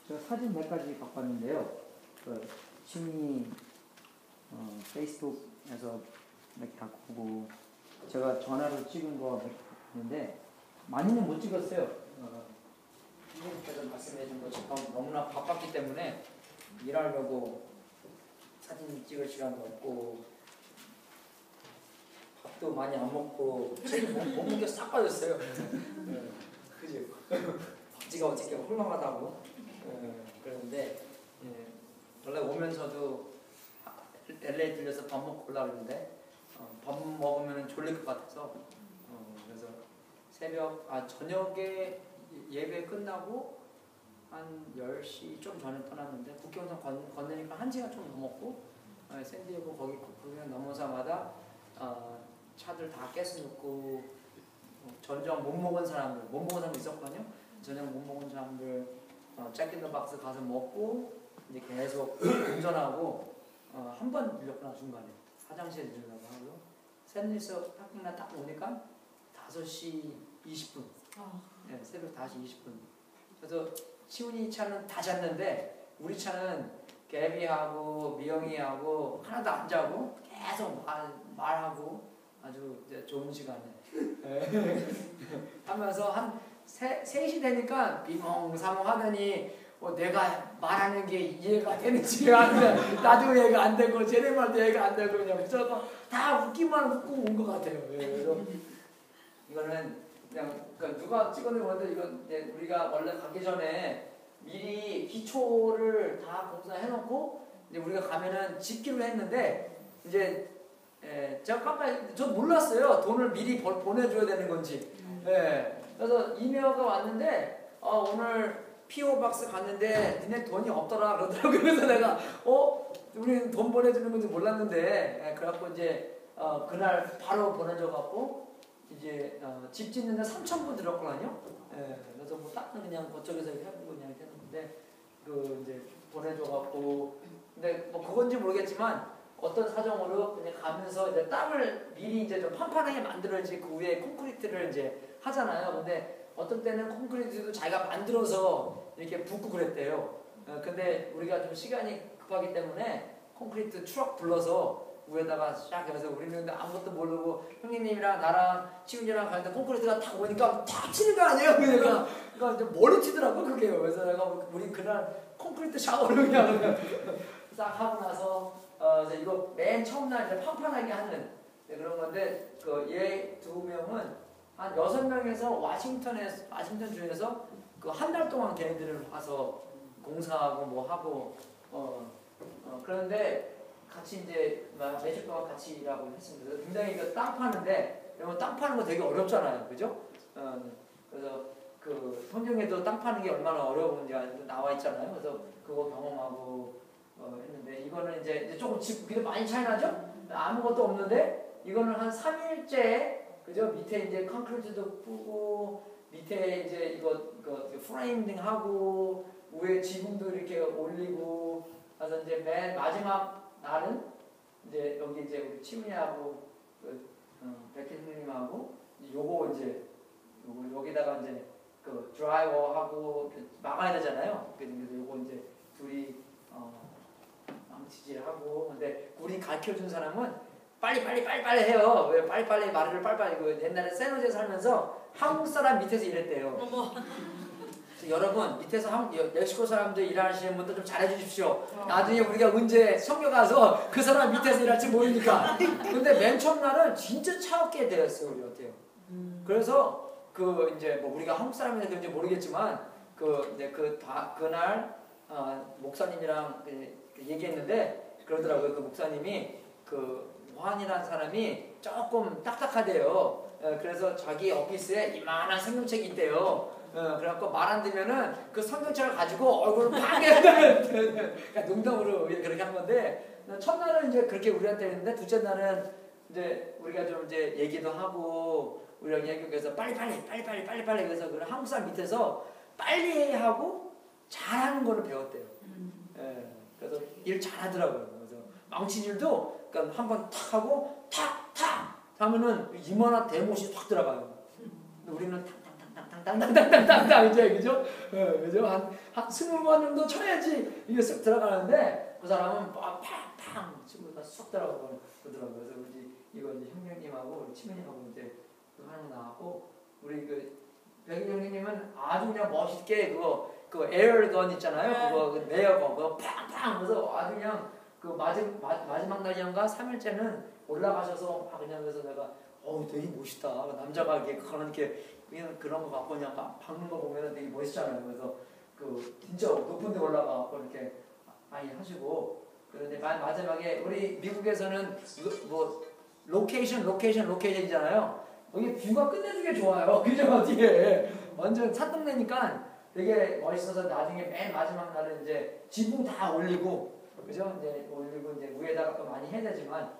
제가 사진 몇 가지 갖고 왔는데요. 그 시민이 페이스북에서 몇 개 갖고 오고 제가 전화로 찍은 거 몇 개 있는데 많이는 못 찍었어요. 선생님께서 말씀해 준 것처럼 너무나 바빴기 때문에 일하려고 사진 찍을 시간도 없고 밥도 많이 안 먹고 몸무게 싹 빠졌어요. 그죠? 박지가 어떻게 홀망하다고 그러는데 원래 오면서도 LA 들려서 밥 먹고 오려고 했는데 밥 먹으면 졸릴 것 같아서 그래서 저녁에 예배 끝나고 한 10시 좀 전에 떠났는데 국경선 건너니까 1시간 좀 넘었고 샌디에고 거기 국경 넘어서마다 차들 다 깨서 저녁 못 먹은 사람들 있었거든요. 저녁 못 먹은 사람들 잭인더박스 가서 먹고 이제 계속 운전하고 한 번 들렸구나 중간에 화장실에 들려고 하고 샌디에서 파킹lot 딱 오니까 5시 20분 네, 새벽 5시 20분 그래서 치훈이 차는 다 잤는데 우리 차는 개비하고 미영이하고 하나도 안 자고 계속 말하고 아주 이제 좋은 시간에 하면서 한 3시 되니까 비몽사몽 하더니 내가 말하는 게 이해가 되는지 나도 이해가 안 되고 쟤네 말도 이해가 안 되고 그냥 다 웃기만 웃고 온 것 같아요. 그래서 이거는 그냥 그러니까 누가 찍어낸 건데 이건 우리가 원래 가기 전에 미리 기초를 다 공사해놓고 이제 우리가 가면은 집기로 했는데 이제 제가 깜빡 전 몰랐어요. 돈을 미리 보내줘야 되는 건지. 그래서 이메일가 왔는데 오늘 PO 박스 갔는데 니네 돈이 없더라 그러더라고요. 그래서 내가 우리는 돈 보내주는 건지 몰랐는데 그래갖고 이제 그날 바로 보내줘갖고 이제 집 짓는데 3,000분 들었거든요. 그래서 뭐 딱은 그냥 그쪽에서 해보고 그냥 했는데 그 이제 보내줘갖고 근데 뭐 그건지 모르겠지만 어떤 사정으로 그냥 가면서 이제 땅을 미리 이제 좀 판판하게 만들어야지 그 위에 콘크리트를 이제 하잖아요. 근데 어떤 때는 콘크리트도 자기가 만들어서 이렇게 붓고 그랬대요. 근데 우리가 좀 시간이 급하기 때문에 콘크리트 트럭 불러서 위에다가 쫙 해서 우리는 아무것도 모르고 형님이랑 나랑 치훈이랑 가는데 콘크리트가 탁 오니까 탁 치는 거 아니에요? 그러니까 이제 머리 튀더라고 그게요. 그래서 내가 우리 그날 콘크리트 샤워를 그냥 싹 하고 나서 이제 이거 맨 처음 날 이제 판판하게 하는 그런 건데 얘 2명은 한 6명에서 와싱턴 주에서 그 한 달 동안 걔네들을 와서 공사하고 뭐 하고 그런데 같이 이제 매주 동안 같이 일하고 했습니다. 굉장히 땅 파는데 이런 땅 파는 거 되게 어렵잖아요, 그죠? 그래서 그 성경에도 땅 파는 게 얼마나 어려운지 나와 있잖아요. 그래서 그거 경험하고 했는데 이거는 이제 조금 집 많이 차이 나죠? 아무것도 없는데 이거는 한 3일째 그죠? 밑에 이제 콘크리트도 뿌고 밑에 이제 이거 프레임딩 하고 위에 지붕도 이렇게 올리고 그래서 이제 맨 마지막 날은 이제 여기 이제 우리 치훈이하고 백희님하고 요거 이제 여기다가 이제 그 드라이버하고 막아야 되잖아요. 그래서 요거 이제 둘이 망치질하고 근데 우리 가르쳐준 사람은 빨리 해요. 왜 빨리 말을 빨리 옛날에 샌호제 살면서 한국 사람 밑에서 일했대요. 여러분 밑에서 멕시코 사람들 일하시는 분들 좀 잘해주십시오. 나중에 우리가 언제 성교 가서 그 사람 밑에서 일할지 모르니까. 근데 맨 처음 날은 진짜 차갑게 되었어요 우리한테요. 그래서 이제 뭐 우리가 한국 사람인지 그런지 모르겠지만 그날 목사님이랑 얘기했는데 그러더라고요. 그 목사님이 호환이라는 사람이 조금 딱딱하대요. 그래서 자기 오피스에 이만한 성경책이 있대요. 그래갖고 말 안 되면은 그 성경책을 가지고 얼굴을 파게 그러니까 농담으로 그렇게 한 건데 첫날은 이제 그렇게 우리한테 했는데 둘째 날은 이제 우리가 좀 이제 얘기도 하고 우리랑 얘기해서 빨리 그래서 그 한국 사람 밑에서 빨리 하고 잘하는 거를 배웠대요. 그래서 일 잘하더라고요. 그래서 망치질도 그러니까 한번 탁 하고 탁 하면은 이만한 대못이 확 들어가요. 우리는 탕탕 당당당당당당 이제 그죠? 그죠? 한 20번 정도 쳐야지 이게 쓱 들어가는데 그 사람은 팡팡 친구가 쑥 들어가더라고요. 그래서 우리 이거 이제 형님하고 우리 치매님하고 이제 하는 거 나왔고 우리 그 백일 형님은 아주 그냥 멋있게 그 에어건 있잖아요. 그거 그 에어건 그거 팡팡 그래서 아주 그냥 그 마지막 날이었가 3일째는 올라가셔서 막 그냥 그래서 내가 되게 멋있다. 남자가 이렇게 그런 거 갖고 그냥 박는 거 보면 되게 멋있잖아요. 그래서 그 진짜 높은 데 올라가고 이렇게 많이 하시고 그런데 마지막에 우리 미국에서는 뭐 로케이션이잖아요. 여기 뷰가 끝내주게 좋아요. 그죠? 어떻게 완전 산동네니까 되게 멋있어서 나중에 맨 마지막 날은 이제 지붕 다 올리고 그죠? 이제 올리고 이제 위에다가 또 많이 해야 되지만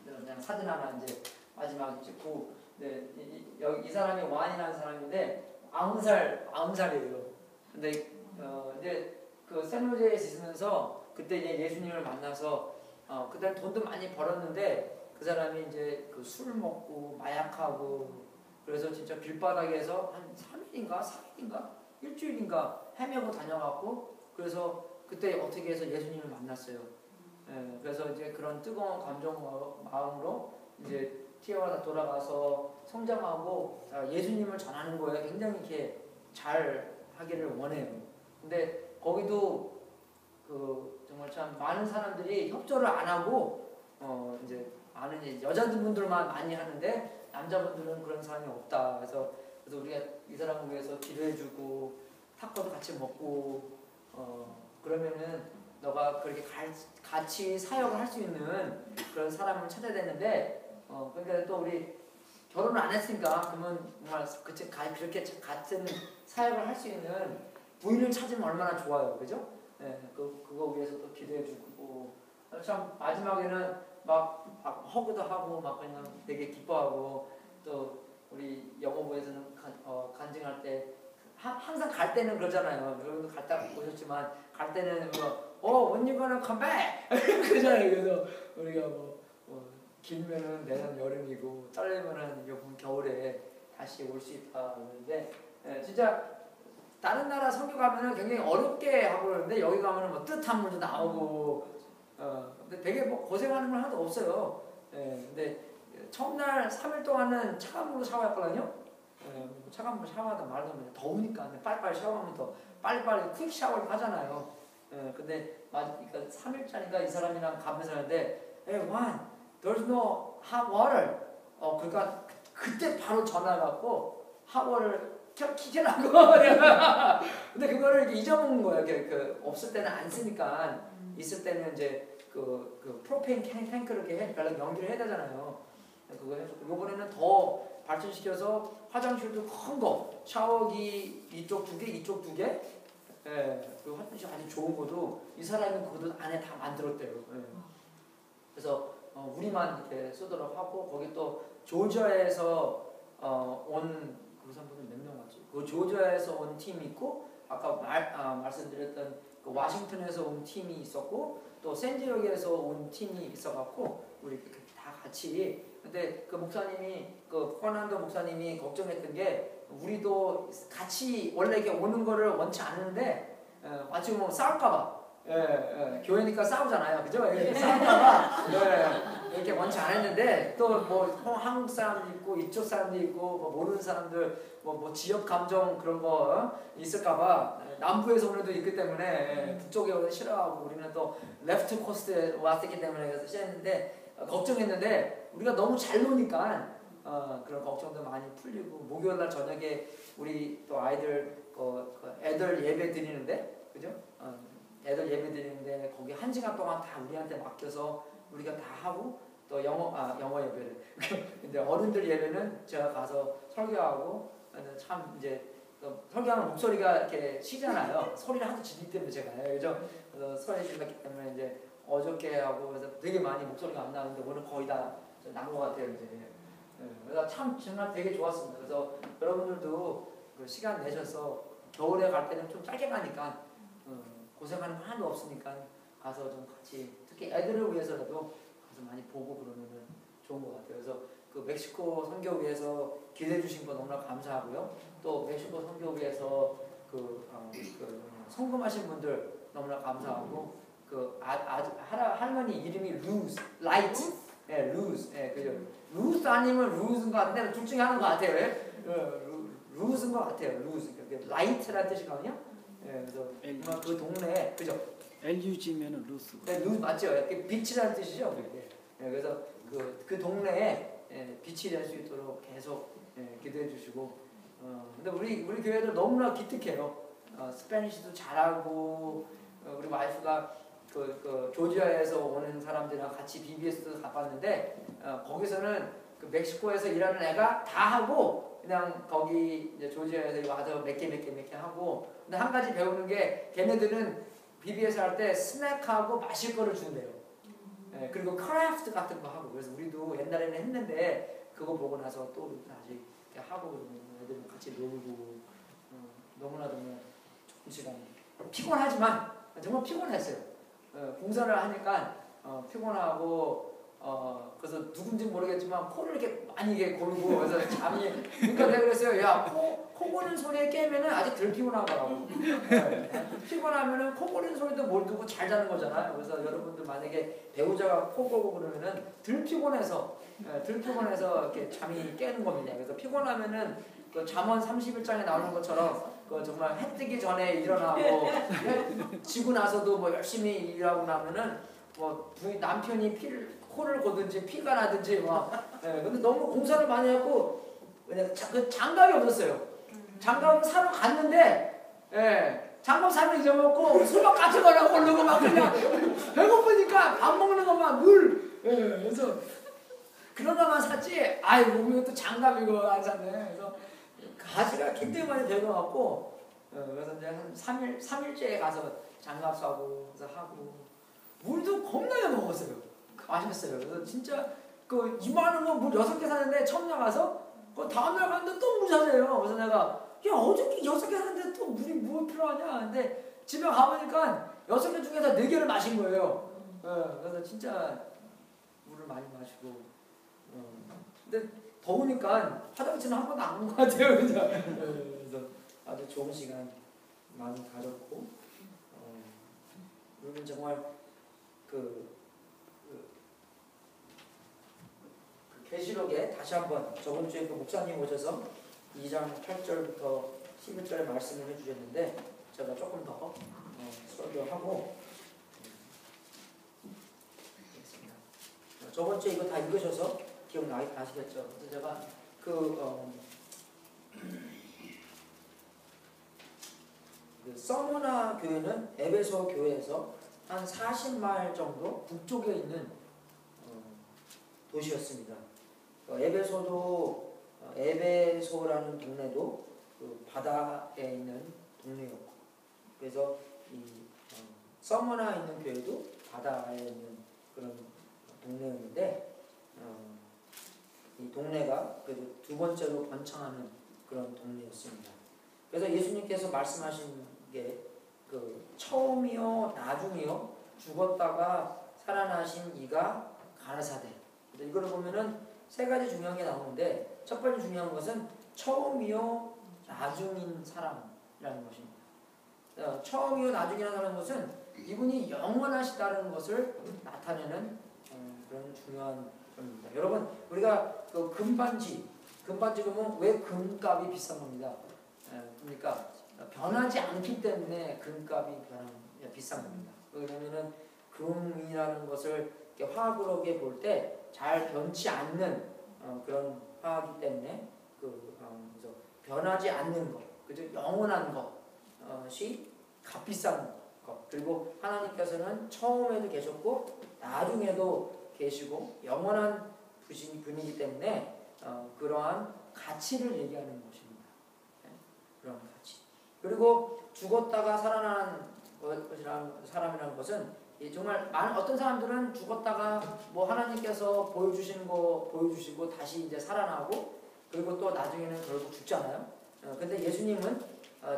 그냥 사진 하나 이제 마지막에 찍고 이 사람이 완이라는 사람인데 90살이에요. 근데 이제 그 샌호제에 있으면서 그때 이제 예수님을 만나서 그때 돈도 많이 벌었는데 그 사람이 이제 그 술 먹고 마약하고 그래서 진짜 길바닥에서 한 3일인가 4일인가 일주일인가 헤매고 다녀갖고 그래서 그때 어떻게 해서 예수님을 만났어요. 그래서 이제 그런 뜨거운 감정 마음으로 이제 티에와다 돌아가서 성장하고 예수님을 전하는 거에 굉장히 이렇게 잘 하기를 원해요. 근데 거기도 그 정말 참 많은 사람들이 협조를 안 하고 이제 아는 이제 여자분들만 많이 하는데 남자분들은 그런 사람이 없다. 그래서 우리가 이 사람을 위해서 기도해주고 타코도 같이 먹고 그러면은 너가 그렇게 같이 사역을 할 수 있는 그런 사람을 찾아야 되는데 그러니까 또 우리 결혼을 안 했으니까 그러면 정말 그렇게 같은 사역을 할 수 있는 부인을 찾으면 얼마나 좋아요, 그죠? 그거 위해서 또 기도해주고 참 마지막에는 막 허그도 하고 막 그냥 되게 기뻐하고 또 우리 영어부에서는 간증할 때 항상 갈 때는 그러잖아요. 여러분도 갔다 오셨지만 갈 때는 when you gonna come back 그러잖아요. 그래서 우리가 길면은 내년 여름이고 짧으면은 이번 겨울에 다시 올 수 있다 그러는데 진짜 다른 나라 선교 가면은 굉장히 어렵게 하고 그러는데 여기 가면은 뭐 뜨뜻한 물도 나오고 근데 되게 뭐 고생하는 건 하나도 없어요. 근데 첫날 3일 동안은 차가운 물로 샤워했거든요. 차가운 물로 샤워하다 말도 안 돼. 더우니까 빨리빨리 샤워하면 더 빨리빨리 퀵 샤워를 하잖아요. 근데 그러니까 3일짜리가 이 사람이랑 가면서 하는데 Hey Juan, there's no hot water. 그러니까 그때 바로 전화해갖고 hot water 키켜라고. 근데 그거를 이렇게 잊어먹는 거예요. 그 없을 때는 안 쓰니까 있을 때는 이제 그 프로페인 탱크를 이렇게 연기를 해야 되잖아요. 그거 해줬고 이번에는 더 발전시켜서 화장실도 큰 거, 샤워기 이쪽 2개, 이쪽 2개. 그 화장실 아주 좋은 거도 이 사람이 그것도 안에 다 만들었대요. 그래서 우리만 이렇게 쓰도록 하고 거기 또 조지아에서 온 그 사람들은 몇 명 왔지? 그 조지아에서 온 팀이 있고 아까 말씀드렸던 그 워싱턴에서 온 팀이 있었고 또 샌디에고에서 온 팀이 있어갖고 우리 다 같이 근데 그 목사님이 그 퍼난도 목사님이 걱정했던 게 우리도 같이 원래 이렇게 오는 거를 원치 않는데 마치 뭐 싸울까봐 교회니까 싸우잖아요, 그죠? 싸울까봐 이렇게 원치 않았는데 또 뭐 한국 사람도 있고 이쪽 사람도 있고 뭐 모르는 사람들 뭐 지역 감정 그런 거 있을까봐 남부에서 오는 애도 있기 때문에 북쪽에 오는 싫어하고 우리는 또 레프트 코스트에 왔기 때문에 그래서 싫었는데 걱정했는데 우리가 너무 잘 노니까 그런 걱정도 많이 풀리고 목요일날 저녁에 우리 또 아이들 애들 예배 드리는데 그죠? 애들 예배 드리는데 거기 1시간 동안 다 우리한테 맡겨서 우리가 다 하고 또 영어 예배를 근데 어른들 예배는 제가 가서 설교하고 참 이제 설교하는 목소리가 이렇게 쉬잖아요. 소리를 하도 지르기 때문에 제가 그죠? 그래서 소리 질렀기 때문에 이제 어저께 하고 그래서 되게 많이 목소리가 안 나는데 오늘 거의 다 난 것 같아요 이제. 그래서 참 정말 되게 좋았습니다. 그래서 여러분들도 그 시간 내셔서 겨울에 갈 때는 좀 짧게 가니까 고생하는 거 하나도 없으니까 가서 좀 같이 특히 애들을 위해서라도 가서 많이 보고 그러면은 좋은 것 같아요. 그래서 그 멕시코 선교회에서 기도해 주신 거 너무나 감사하고요. 또 멕시코 선교회에서 그 성금하신 분들 너무나 감사하고 할머니 이름이 루스 라이트 루스 그죠. 루스 아니면 루스인 것 같은데 둘 중에 하나인 것 같아요. 루스인 것 같아요. 루스 라이트라는 뜻이거든요. 그래서 그 동네에 그죠. LUG면은 루스. 네, 루스 맞죠. 빛이라는 뜻이죠. 그래서 그 동네에 빛이 될 수 있도록 계속 기도해 주시고 근데 우리 교회도 너무나 기특해요. 스페니쉬도 잘하고 우리 와이프가 그 조지아에서 오는 사람들이랑 같이 BBS도 가봤는데 거기서는 그 멕시코에서 일하는 애가 다 하고 그냥 거기 이제 조지아에서 와서 몇 개 하고 근데 한 가지 배우는 게 걔네들은 BBS 할 때 스낵하고 마실 거를 준대요. 그리고 크래프트 같은 거 하고 그래서 우리도 옛날에는 했는데 그거 보고 나서 또 다시 하고 애들은 같이 놀고 너무나도 좋은 시간. 피곤하지만 정말 피곤했어요. 공사를 하니까 피곤하고 그래서 누군지 모르겠지만 코를 이렇게 많이 고르고 그래서 잠이 그러니까 내가 그랬어요. 야, 코 고는 소리에 깨면은 아직 덜 피곤하더라고. 피곤하면은 코 고는 소리도 모르고 잘 자는 거잖아요. 그래서 여러분들 만약에 배우자가 코 고고 그러면은 덜 피곤해서 이렇게 잠이 깨는 겁니다. 그래서 피곤하면은 그 잠언 31장에 나오는 것처럼 그 정말 해 뜨기 전에 일어나고 지고 나서도 뭐 열심히 일하고 나면은 뭐 남편이 코를 고든지 피가 나든지 근데 너무 공사를 많이 했고 그냥 그 장갑이 없었어요. 장갑을 사러 갔는데 장갑 사면 잊어먹고 수박 같은 거나 고르고 막 그냥 배고프니까 밥 먹는 것만 물 그래서 그러다만 샀지 몸에 또 장갑 이거 안 샀네. 그래서 가지가 굉장히 많이 되어갖고 그래서 이제 한 3일째 가서 장갑 사고 그래서 하고 물도 겁나게 먹었어요. 맛있어요. 그래서 진짜 그 이만한 거 물 6개 샀는데 처음 나가서 그 다음날 갔는데 또 물 사세요. 그래서 내가 야 어저께 6개 샀는데 또 물이 뭐 필요하냐. 근데 집에 가보니까 6개 중에서 4개를 마신 거예요. 그래서 진짜 물을 많이 마시고 근데 더우니까 화장실은 한 번도 안 간 것 같아요. 그래서 아주 좋은 시간 많이 가졌고 그러면 정말 그 계시록에 다시 한번 저번 주에 그 목사님 오셔서 2장 8절부터 11절에 말씀을 해주셨는데 제가 조금 더 설교하고 하겠습니다. 저번 주에 이거 다 읽으셔서 기억나시겠죠? 그래서 제가 그 서머나 교회는 에베소 교회에서 한 40마일 정도 북쪽에 있는 도시였습니다. 에베소라는 동네도 그 바다에 있는 동네였고, 그래서 이 서머나 있는 교회도 바다에 있는 그런 동네였는데, 이 동네가 그래도 두 번째로 번창하는 그런 동네였습니다. 그래서 예수님께서 말씀하신 게 그 처음이요 나중이요 죽었다가 살아나신 이가 가라사대. 이거를 보면은 세 가지 중요한 게 나오는데 첫 번째 중요한 것은 처음이요 나중인 사람이라는 것입니다. 처음이요 나중이라는 사람은 것은 이분이 영원하시다는 것을 나타내는 그런 중요한 점입니다. 여러분 우리가 그 금반지 보면 왜 금값이 비싼 겁니다. 그러니까 변하지 않기 때문에 금값이 비싼 겁니다. 왜냐면은 금이라는 것을 이렇게 화학으로 볼 때 잘 변치 않는 그런 화학이기 때문에 그래서 변하지 않는 것, 그죠? 영원한 것이 값비싼 것. 그리고 하나님께서는 처음에도 계셨고 나중에도 계시고 영원한 분이기 때문에 그러한 가치를 얘기하는 것입니다. 그런 가치. 그리고 죽었다가 살아난 사람이라는 것은 정말 어떤 사람들은 죽었다가 뭐 하나님께서 보여주시는 거 보여주시고 다시 이제 살아나고 그리고 또 나중에는 결국 죽잖아요. 근데 예수님은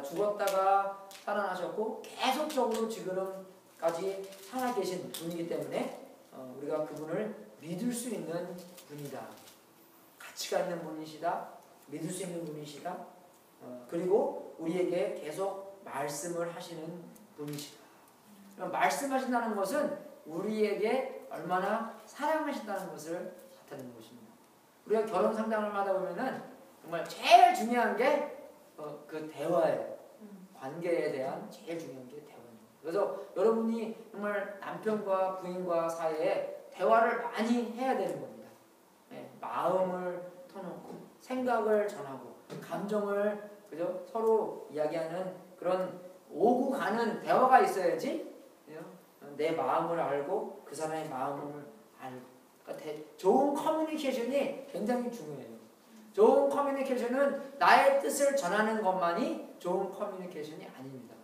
죽었다가 살아나셨고 계속적으로 지금까지 살아계신 분이기 때문에 우리가 그분을 믿을 수 있는 분이다. 가치가 있는 분이시다. 믿을 수 있는 분이시다. 그리고 우리에게 계속 말씀을 하시는 분이시다. 말씀하신다는 것은 우리에게 얼마나 사랑하신다는 것을 나타내는 것입니다. 우리가 결혼 상담을 하다 보면은 정말 제일 중요한 게 그 대화예요. 관계에 대한 제일 중요한 게 대화입니다. 그래서 여러분이 정말 남편과 부인과 사이에 대화를 많이 해야 되는 겁니다. 네, 마음을 터놓고 생각을 전하고 감정을 그죠? 서로 이야기하는 그런 오고 가는 대화가 있어야지 내 마음을 알고 그 사람의 마음을 알고 그러니까 좋은 커뮤니케이션이 굉장히 중요해요. 좋은 커뮤니케이션은 나의 뜻을 전하는 것만이 좋은 커뮤니케이션이 아닙니다.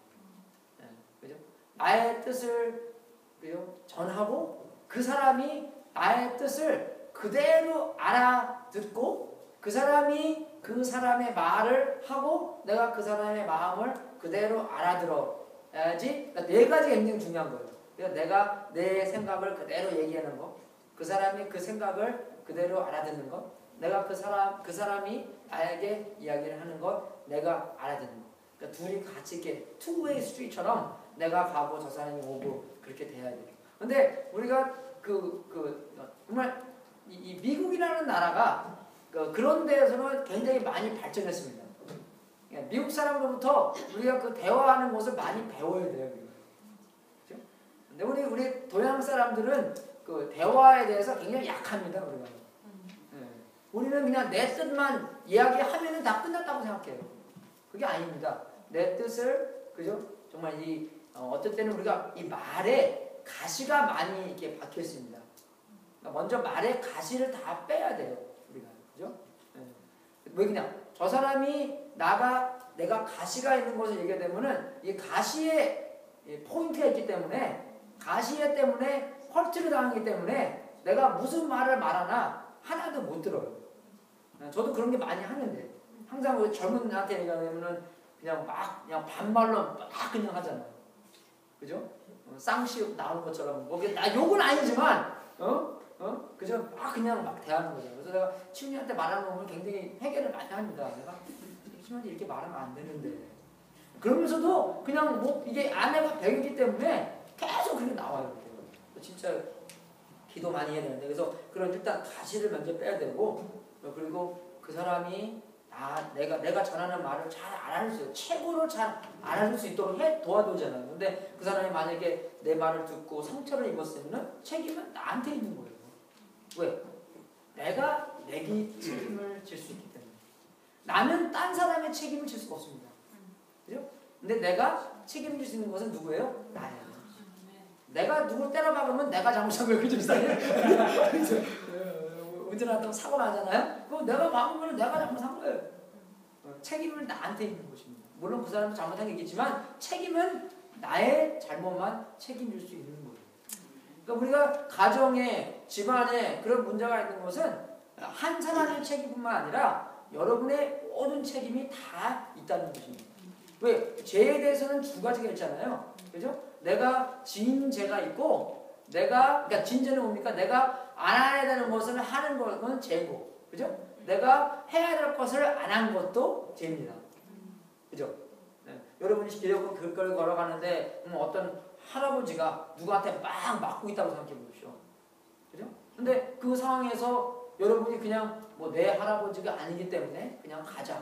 네, 그죠? 나의 뜻을 그죠? 전하고 그 사람이 나의 뜻을 그대로 알아듣고 그 사람이 그 사람의 말을 하고 내가 그 사람의 마음을 그대로 알아들어야지. 그러니까 네 가지가 굉장히 중요한 거예요. 그러니까 내가 내 생각을 그대로 얘기하는 거, 그 사람이 그 생각을 그대로 알아듣는 것, 내가 그 사람이 나에게 이야기를 하는 것, 내가 알아듣는 것. 그러니까 둘이 같이 이렇게 투웨이 스트리트처럼 내가 가고 저 사람이 오고 그렇게 돼야 돼요. 근데 우리가 정말 이 미국이라는 나라가 그런 데에서는 굉장히 많이 발전했습니다. 미국 사람으로부터 우리가 그 대화하는 것을 많이 배워야 돼요. 그렇죠? 근데 우리 동양 사람들은 그 대화에 대해서 굉장히 약합니다. 우리가. 우리는 그냥 내 뜻만 이야기하면은 다 끝났다고 생각해요. 그게 아닙니다. 내 뜻을 그죠? 정말 어떨 때는 우리가 이 말에 가시가 많이 이렇게 박혀 있습니다. 그러니까 먼저 말의 가시를 다 빼야 돼요. 우리가 그죠? 왜 그냥 저 사람이 내가 가시가 있는 것을 얘기하면은 이 가시에 포인트가 있기 때문에 가시에 때문에 헐트를 당하기 때문에 내가 무슨 말을 말하나 하나도 못 들어요. 저도 그런 게 많이 하는데 항상 우리 젊은 나한테 얘기하면은 그냥 반말로 막 그냥 하잖아요. 그죠? 쌍시 나오는 것처럼 뭐 욕은 아니지만 그죠? 막 대하는 거죠. 그래서 내가 친구한테 말하는 걸 굉장히 회개를 많이 합니다. 내가 친구한테 이렇게 말하면 안 되는데 그러면서도 그냥 뭐 이게 아내가 배우기 때문에 계속 그렇게 나와요. 진짜 기도 많이 해야 되는데 그래서 그런 일단 가시를 먼저 빼야 되고 그리고 그 사람이 내가 전하는 말을 잘 알아들 수 있어요. 최고로 잘 알아들 수 있도록 도와주잖아요. 근데 그 사람이 만약에 내 말을 듣고 상처를 입었으면 책임은 나한테 있는 거예요. 왜? 내가 내기 책임을 질 수 있기 때문에. 나는 딴 사람의 책임을 질 수가 없습니다. 그죠? 근데 내가 책임질 수 있는 것은 누구예요? 나예요. 내가 누굴 때려박으면 내가 잘못한 거예요. 그죠? 운전하다가 사고 나잖아요? 그럼 내가 박으면 내가 잘못한 거예요. 책임은 나한테 있는 것입니다. 물론 그 사람도 잘못한 게 있겠지만 책임은 나의 잘못만 책임질 수 있는 거예요. 그러니까 우리가 가정에 집안에 그런 문제가 있는 것은 한 사람의 책임뿐만 아니라 여러분의 모든 책임이 다 있다는 것입니다. 왜? 죄에 대해서는 두 가지가 있잖아요. 그죠? 내가 지은 죄가 있고 그러니까 진죄는 뭡니까? 내가 안 해야 되는 것을 하는 것은 죄고, 그죠? 내가 해야 될 것을 안 한 것도 죄입니다. 그죠? 네. 여러분이 기독교 길거리 걸어가는데 어떤 할아버지가 누구한테 막 맞고 있다고 생각해 보십시오. 그죠? 근데 그 상황에서 여러분이 그냥 뭐 내 할아버지가 아니기 때문에 그냥 가자.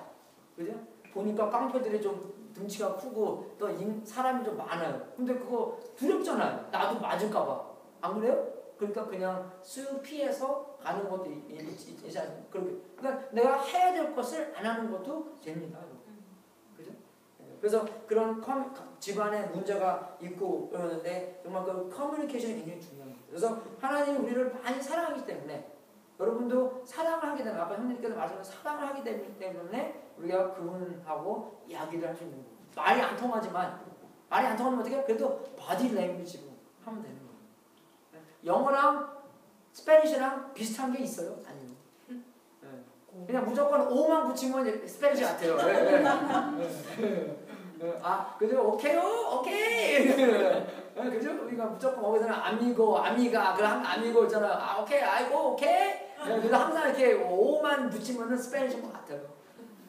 그죠? 보니까 깡패들이 좀 등치가 크고 또 사람이 좀 많아요. 근데 그거 두렵잖아요. 나도 맞을까봐. 안 그래요? 그러니까 그냥 쓱 피해서 가는 것도 있지 않습니까? 그러니까 내가 해야 될 것을 안 하는 것도 됩니다. 그죠? 그래서 그런 집안에 문제가 있고 그러는데 정말 그 커뮤니케이션이 굉장히 중요합니다. 그래서 하나님이 우리를 많이 사랑하기 때문에 여러분도 사랑을 하게 되면 아까 형님께서 말씀하신 사랑을 하기 때문에 우리가 그분하고 이야기를 할 수 있는 거예요. 말이 안 통하지만 말이 안 통하면 어떻게 해요? 그래도 바디 랭귀지로 하면 되는 거예요. 영어랑 스페니쉬랑 비슷한 게 있어요? 아니요. 그냥 무조건 O만 붙이면 스페니쉬 같아요. 그죠? 오케이요? 오케이! 그죠? 우리가 무조건 거기서는 아미고, 아미가, 그럼 아미고 있잖아. 아, 오케이, 아이고, 오케이. 그래서 항상 이렇게 오만 붙이면은 스페니쉬인 것 같아요.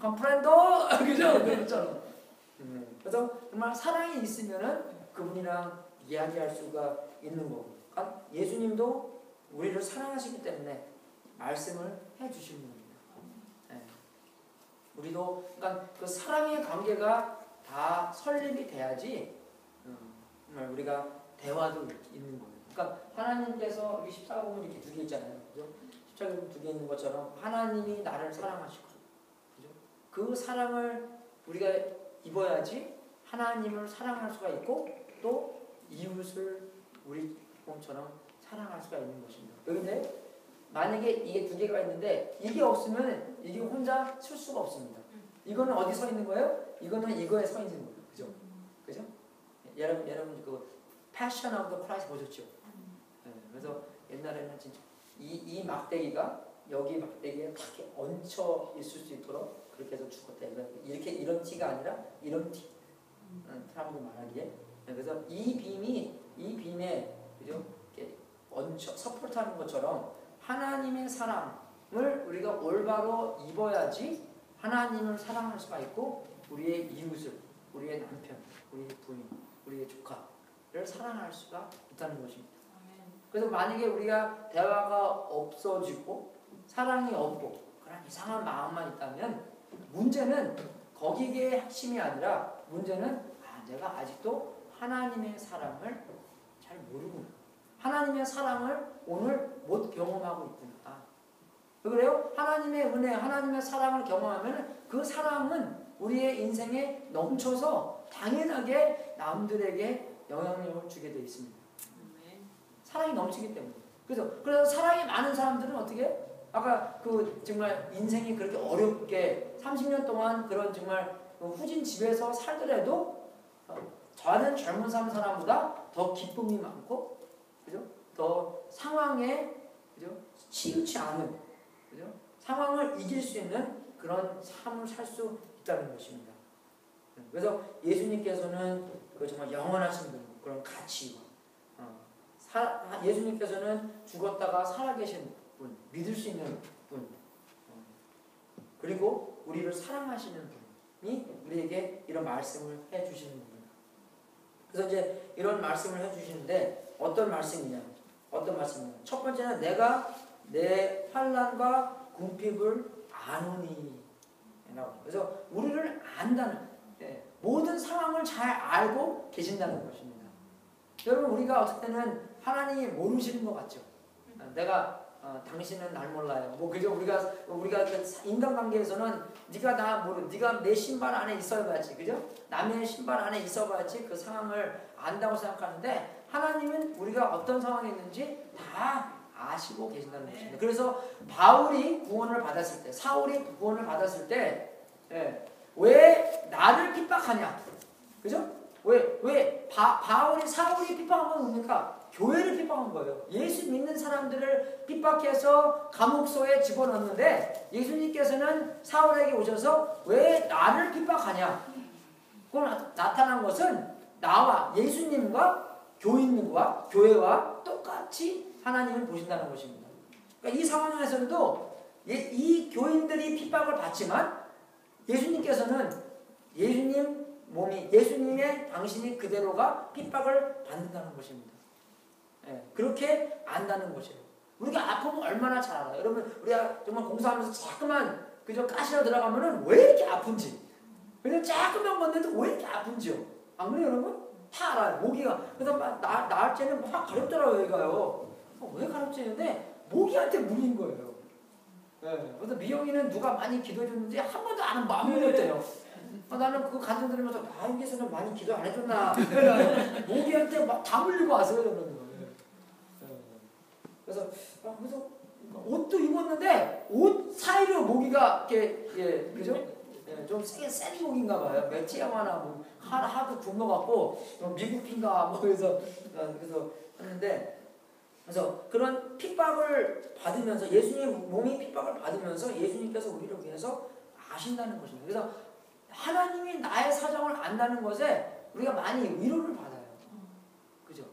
컴프렌도, 그죠? 그렇죠. 그래서 정말 사랑이 있으면은 그분이랑 이야기할 수가 있는 거고. 그러니까 예수님도 우리를 사랑하시기 때문에 말씀을 해주신 분입니다. 네. 우리도 그러니까 그 사랑의 관계가 다 설립이 돼야지 정말 우리가 대화도 있는 거예요. 그러니까 하나님께서 여기 14부분 이렇게 두 개 있잖아요. 그죠? 14부분 두 개 있는 것처럼 하나님이 나를 사랑하시고, 그죠? 그 사랑을 우리가 입어야지 하나님을 사랑할 수가 있고 또 이웃을 우리 몸처럼 사랑할 수가 있는 것입니다. 그런데 만약에 이게 두 개가 있는데 이게 없으면 이게 혼자 쓸 수가 없습니다. 이거는 어디 서 있는 거예요? 이거는 이거에 서 있는 거예요. 그죠? 그죠? 여러분 그 Passion of the Christ 보셨죠? 네, 그래서 옛날에는 진짜 이 막대기가 여기 막대기에 딱 얹혀 있을 수 있도록 그렇게 해서 죽었대. 이렇게 이런 티가 아니라 이런 티. 사람들 말하기에. 네, 그래서 이 빔에 그죠? 이렇게 얹혀 서포트하는 것처럼 하나님의 사랑을 우리가 올바로 입어야지 하나님을 사랑할 수가 있고 우리의 이웃을, 우리의 남편, 우리의 부인, 우리의 조카를 사랑할 수가 있다는 것입니다. 그래서 만약에 우리가 대화가 없어지고 사랑이 없고 그런 이상한 마음만 있다면 문제는 거기에 핵심이 아니라 문제는 내가 아직도 하나님의 사랑을 잘 모르구나. 하나님의 사랑을 오늘 못 경험하고 있구나. 왜 그래요? 하나님의 은혜, 하나님의 사랑을 경험하면 그 사랑은 우리의 인생에 넘쳐서 당연하게 남들에게 영향력을 주게 되어 있습니다. 사랑이 넘치기 때문에. 그래서 사랑이 많은 사람들은 어떻게? 아까 그 정말 인생이 그렇게 어렵게 30년 동안 그런 정말 후진 집에서 살더라도 저는 젊은 사람보다 더 기쁨이 많고, 그죠? 더 상황에, 그죠? 치우치 않은, 그죠? 상황을 이길 수 있는 그런 삶을 살 수 있다는 것입니다. 그래서 예수님께서는 그 정말 영원하신 분, 그런 가치와 예수님께서는 죽었다가 살아계신 분, 믿을 수 있는 분, 그리고 우리를 사랑하시는 분이 우리에게 이런 말씀을 해주시는 겁니다. 그래서 이제 이런 말씀을 해주시는데 어떤 말씀이냐? 어떤 말씀이냐? 첫 번째는 내가 내 환난과 궁핍을 아노니. 그래서 우리를 안다는, 모든 상황을 잘 알고 계신다는 것입니다. 여러분 우리가 어떨 때는 하나님이 모르시는 것 같죠. 내가 당신은 날 몰라요. 뭐 그죠? 우리가 인간관계에서는 네가 내 신발 안에 있어봐야지, 그죠? 남의 신발 안에 있어봐야지 그 상황을 안다고 생각하는데 하나님은 우리가 어떤 상황에 있는지 다 아시고 계신다는 것입니다. 그래서 바울이 구원을 받았을 때, 사울이 구원을 받았을 때, 왜 나를 핍박하냐, 그죠? 왜 바울이 사울이 핍박한 건 뭡니까? 교회를 핍박한 거예요. 예수 믿는 사람들을 핍박해서 감옥소에 집어넣는데 예수님께서는 사울에게 오셔서 왜 나를 핍박하냐? 그건 나타난 것은 나와 예수님과 교인들과 교회와 똑같이 하나님을 보신다는 것입니다. 그러니까 이 상황에서도 이 교인들이 핍박을 받지만 예수님께서는 예수님의 당신이 그대로가 핍박을 받는다는 것입니다. 그렇게 안다는 것이에요. 우리가 아프면 얼마나 잘 알아요. 여러분 우리가 정말 공사하면서 자꾸만 그저 가시러 들어가면은 왜 이렇게 아픈지, 그냥 자꾸만 건데도 왜 이렇게 아픈지요. 안 그래요 여러분? 다 알아요. 모기가 그래서 나을 때는 막 가렵더라고요. 여기가요. 왜 가렵지는데 모기한테 물린 거예요. 그래서 미영이는 누가 많이 기도해줬는지 한 번도 안 물렸대요. 나는 그거 간증 들으면서 여기서는 많이 기도 안 해줬나. 모기한테 막 다 물리고 왔어요. 그러는 거예요. 그래서 옷도 입었는데 옷 사이로 모기가 이렇게 그죠? 좀 센 모기인가 봐요. 메티아마나 뭐 하도 굶어갖고 미국 핀가 뭐 그래서 했는데 그래서 그런 핍박을 받으면서 예수님 몸이 핍박을 받으면서 예수님께서 우리를 위해서 아신다는 것입니다. 그래서 하나님이 나의 사정을 안다는 것에 우리가 많이 위로를 받아요. 그죠?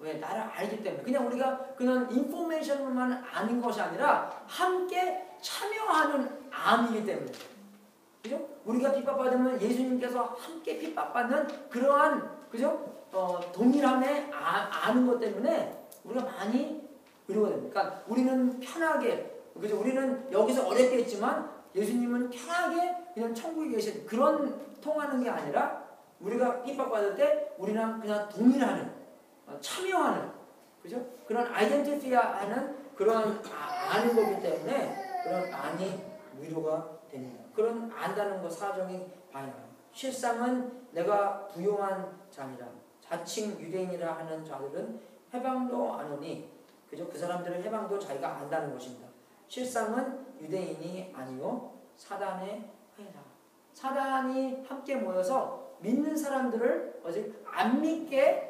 왜? 나를 알기 때문에. 그냥 우리가 그냥 인포메이션만 아는 것이 아니라 함께 참여하는 암이기 때문에. 그죠? 우리가 핍박받으면 예수님께서 함께 핍박받는 그러한, 그죠? 동일함에 아는 것 때문에 우리가 많이 위로가 됩니다. 그러니까 우리는 편하게, 그죠? 우리는 여기서 어렵겠지만 예수님은 편하게 그냥 천국에 계신 그런 통하는 게 아니라 우리가 핍박받을 때 우리랑 그냥 동일하는, 참여하는, 그죠? 그런 아이덴티티하는 그런 아는 거기 때문에 그런 안이 위로가 됩니다. 그런 안다는 것 사정이 반이다. 실상은 내가 부용한 자니라. 자칭 유대인이라 하는 자들은 해방도 안 오니, 그죠? 그 사람들은 해방도 자기가 안다는 것입니다. 실상은 유대인이 아니요 사단의 회사. 사단이 함께 모여서 믿는 사람들을 안 믿게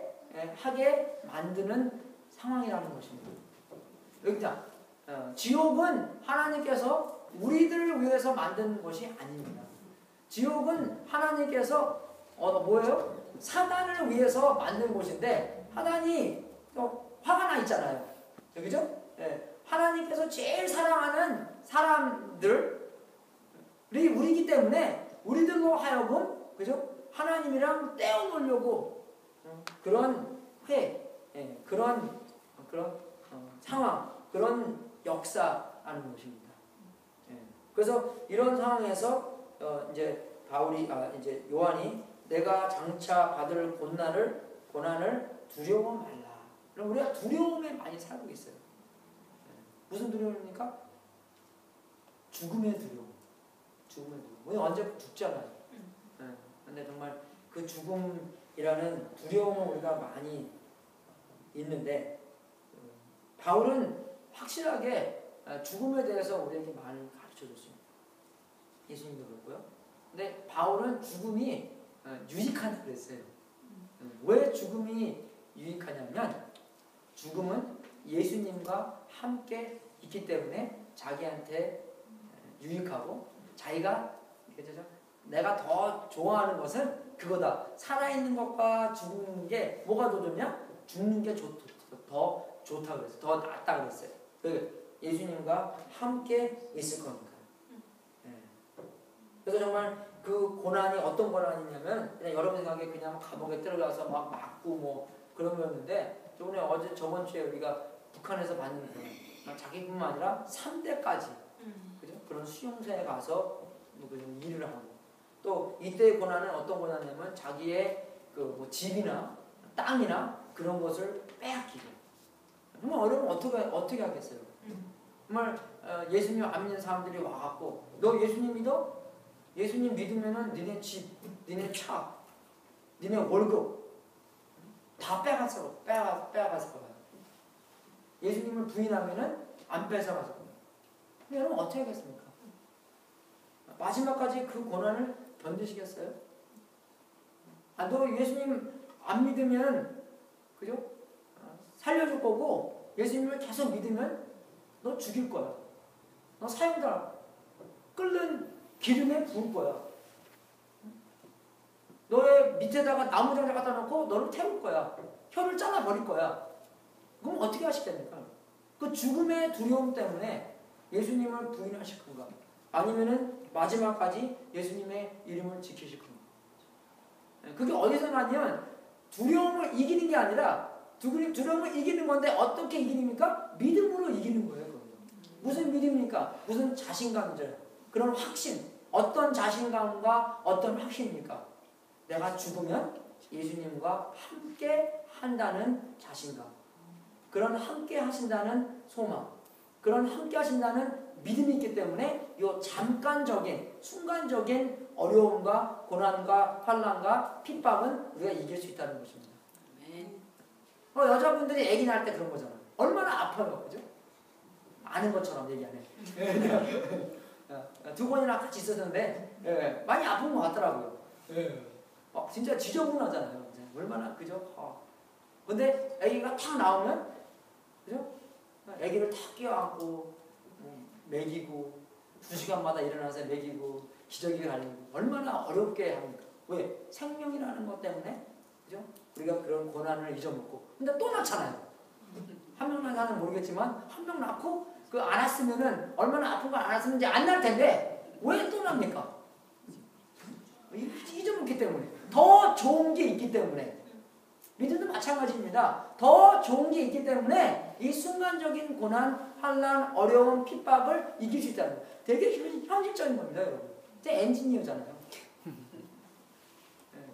하게 만드는 상황이라는 것입니다. 여기다 지옥은 하나님께서 우리들을 위해서 만든 것이 아닙니다. 지옥은 하나님께서 뭐예요? 사단을 위해서 만든 곳인데 하나님이 화가 나 있잖아요. 그죠? 하나님께서 제일 사랑하는 사람들이 우리이기 때문에 우리들로 하여금, 그죠? 하나님이랑 떼어놓으려고 그런 그런 상황, 그런 역사하는 것입니다. 그래서 이런 상황에서 이제 바울이 이제 요한이 내가 장차 받을 고난을 두려워 말라. 그럼 우리가 두려움에 많이 살고 있어요. 무슨 두려움입니까? 죽음의 두려움. 죽음의 두려움. 우리 언제 죽잖아요. 근데 정말 그 죽음이라는 두려움은 우리가 많이 있는데 바울은 확실하게 죽음에 대해서 우리에게 많이 가르쳐줬습니다. 예수님도 그렇고요. 근데 바울은 죽음이 유익하다고 그랬어요. 왜 죽음이 유익하냐면 죽음은 예수님과 함께 있기 때문에 자기한테 유익하고 자기가 내가 더 좋아하는 것은 그거다. 살아있는 것과 죽는 게 뭐가 더 좋냐? 죽는 게 더 좋다고 그랬어요. 더 낫다고 그랬어요. 예수님과 함께 있을 거니까. 그래서 정말 그 고난이 어떤 고난이냐면 그냥 여러분 생각에 그냥 감옥에 들어가서 막 맞고 뭐 그런 거였는데 저번 주에 우리가 북한에서 받는 고난, 자기뿐만 아니라 3대까지 그죠? 그런 수용소에 가서 일을 하고 또 이때의 고난은 어떤 고난이냐면 자기의 뭐 집이나 땅이나 그런 것을 빼앗기고 정말 어려우면 어떻게 하겠어요? 정말 예수님 안 믿는 사람들이 와갖고 너 예수님 믿어? 예수님 믿으면은 니네 집, 니네 차, 니네 월급 다 빼갔을 거야. 예수님을 부인하면은 안 뺏어갔을 거야. 근데 여러분 어떻게 하겠습니까? 마지막까지 그 고난을 견디시겠어요? 너 예수님 안 믿으면 그죠? 살려줄 거고 예수님을 계속 믿으면 너 죽일 거야. 너 사형당할 거야. 끓는 기름에 부을 거야. 너의 밑에다가 나무장자 갖다 놓고 너를 태울 거야. 혀를 잘라 버릴 거야. 그럼 어떻게 하시겠습니까? 그 죽음의 두려움 때문에 예수님을 부인하실 건가? 아니면은 마지막까지 예수님의 이름을 지키실 건가? 그게 어디서 나냐면 두려움을 이기는 게 아니라 두려움을 이기는 건데 어떻게 이기니까? 믿음으로 이기는 거예요. 그거는. 무슨 믿음입니까? 무슨 자신감이죠. 그런 확신. 어떤 자신감과 어떤 확신입니까? 내가 죽으면 예수님과 함께 한다는 자신감. 그런 함께 하신다는 소망. 그런 함께 하신다는 믿음이 있기 때문에 이 잠깐적인 순간적인 어려움과 고난과 환난과 핍박은 우리가 이길 수 있다는 것입니다. 여자분들이 아기 낳을 때 그런 거잖아요. 얼마나 아파요, 그죠? 아는 것처럼 얘기 안 해. 두 번이나 같이 있었는데 많이 아픈 것 같더라고요. 진짜 지저분하잖아요. 얼마나 그죠? 근데 아기가 탁 나오면 그죠? 아기를 탁 끼워안고 먹이고 2시간마다 일어나서 먹이고 기저귀 갈리고 얼마나 어렵게 합니까? 왜? 생명이라는 것 때문에 그죠? 우리가 그런 고난을 잊어먹고. 근데 또 낳잖아요. 한 명 낳아는 모르겠지만 한 명 낳고 그 안 왔으면은 얼마나 아픈 걸 안 왔으면 이제 안 날 텐데 왜 또 납니까? 잊어먹기 때문에. 더 좋은 게 있기 때문에. 믿음도 마찬가지입니다. 더 좋은 게 있기 때문에 이 순간적인 고난, 환난, 어려움, 핍박을 이길 수 있다는 거예요. 되게 현실적인 겁니다, 여러분. 제 엔지니어잖아요.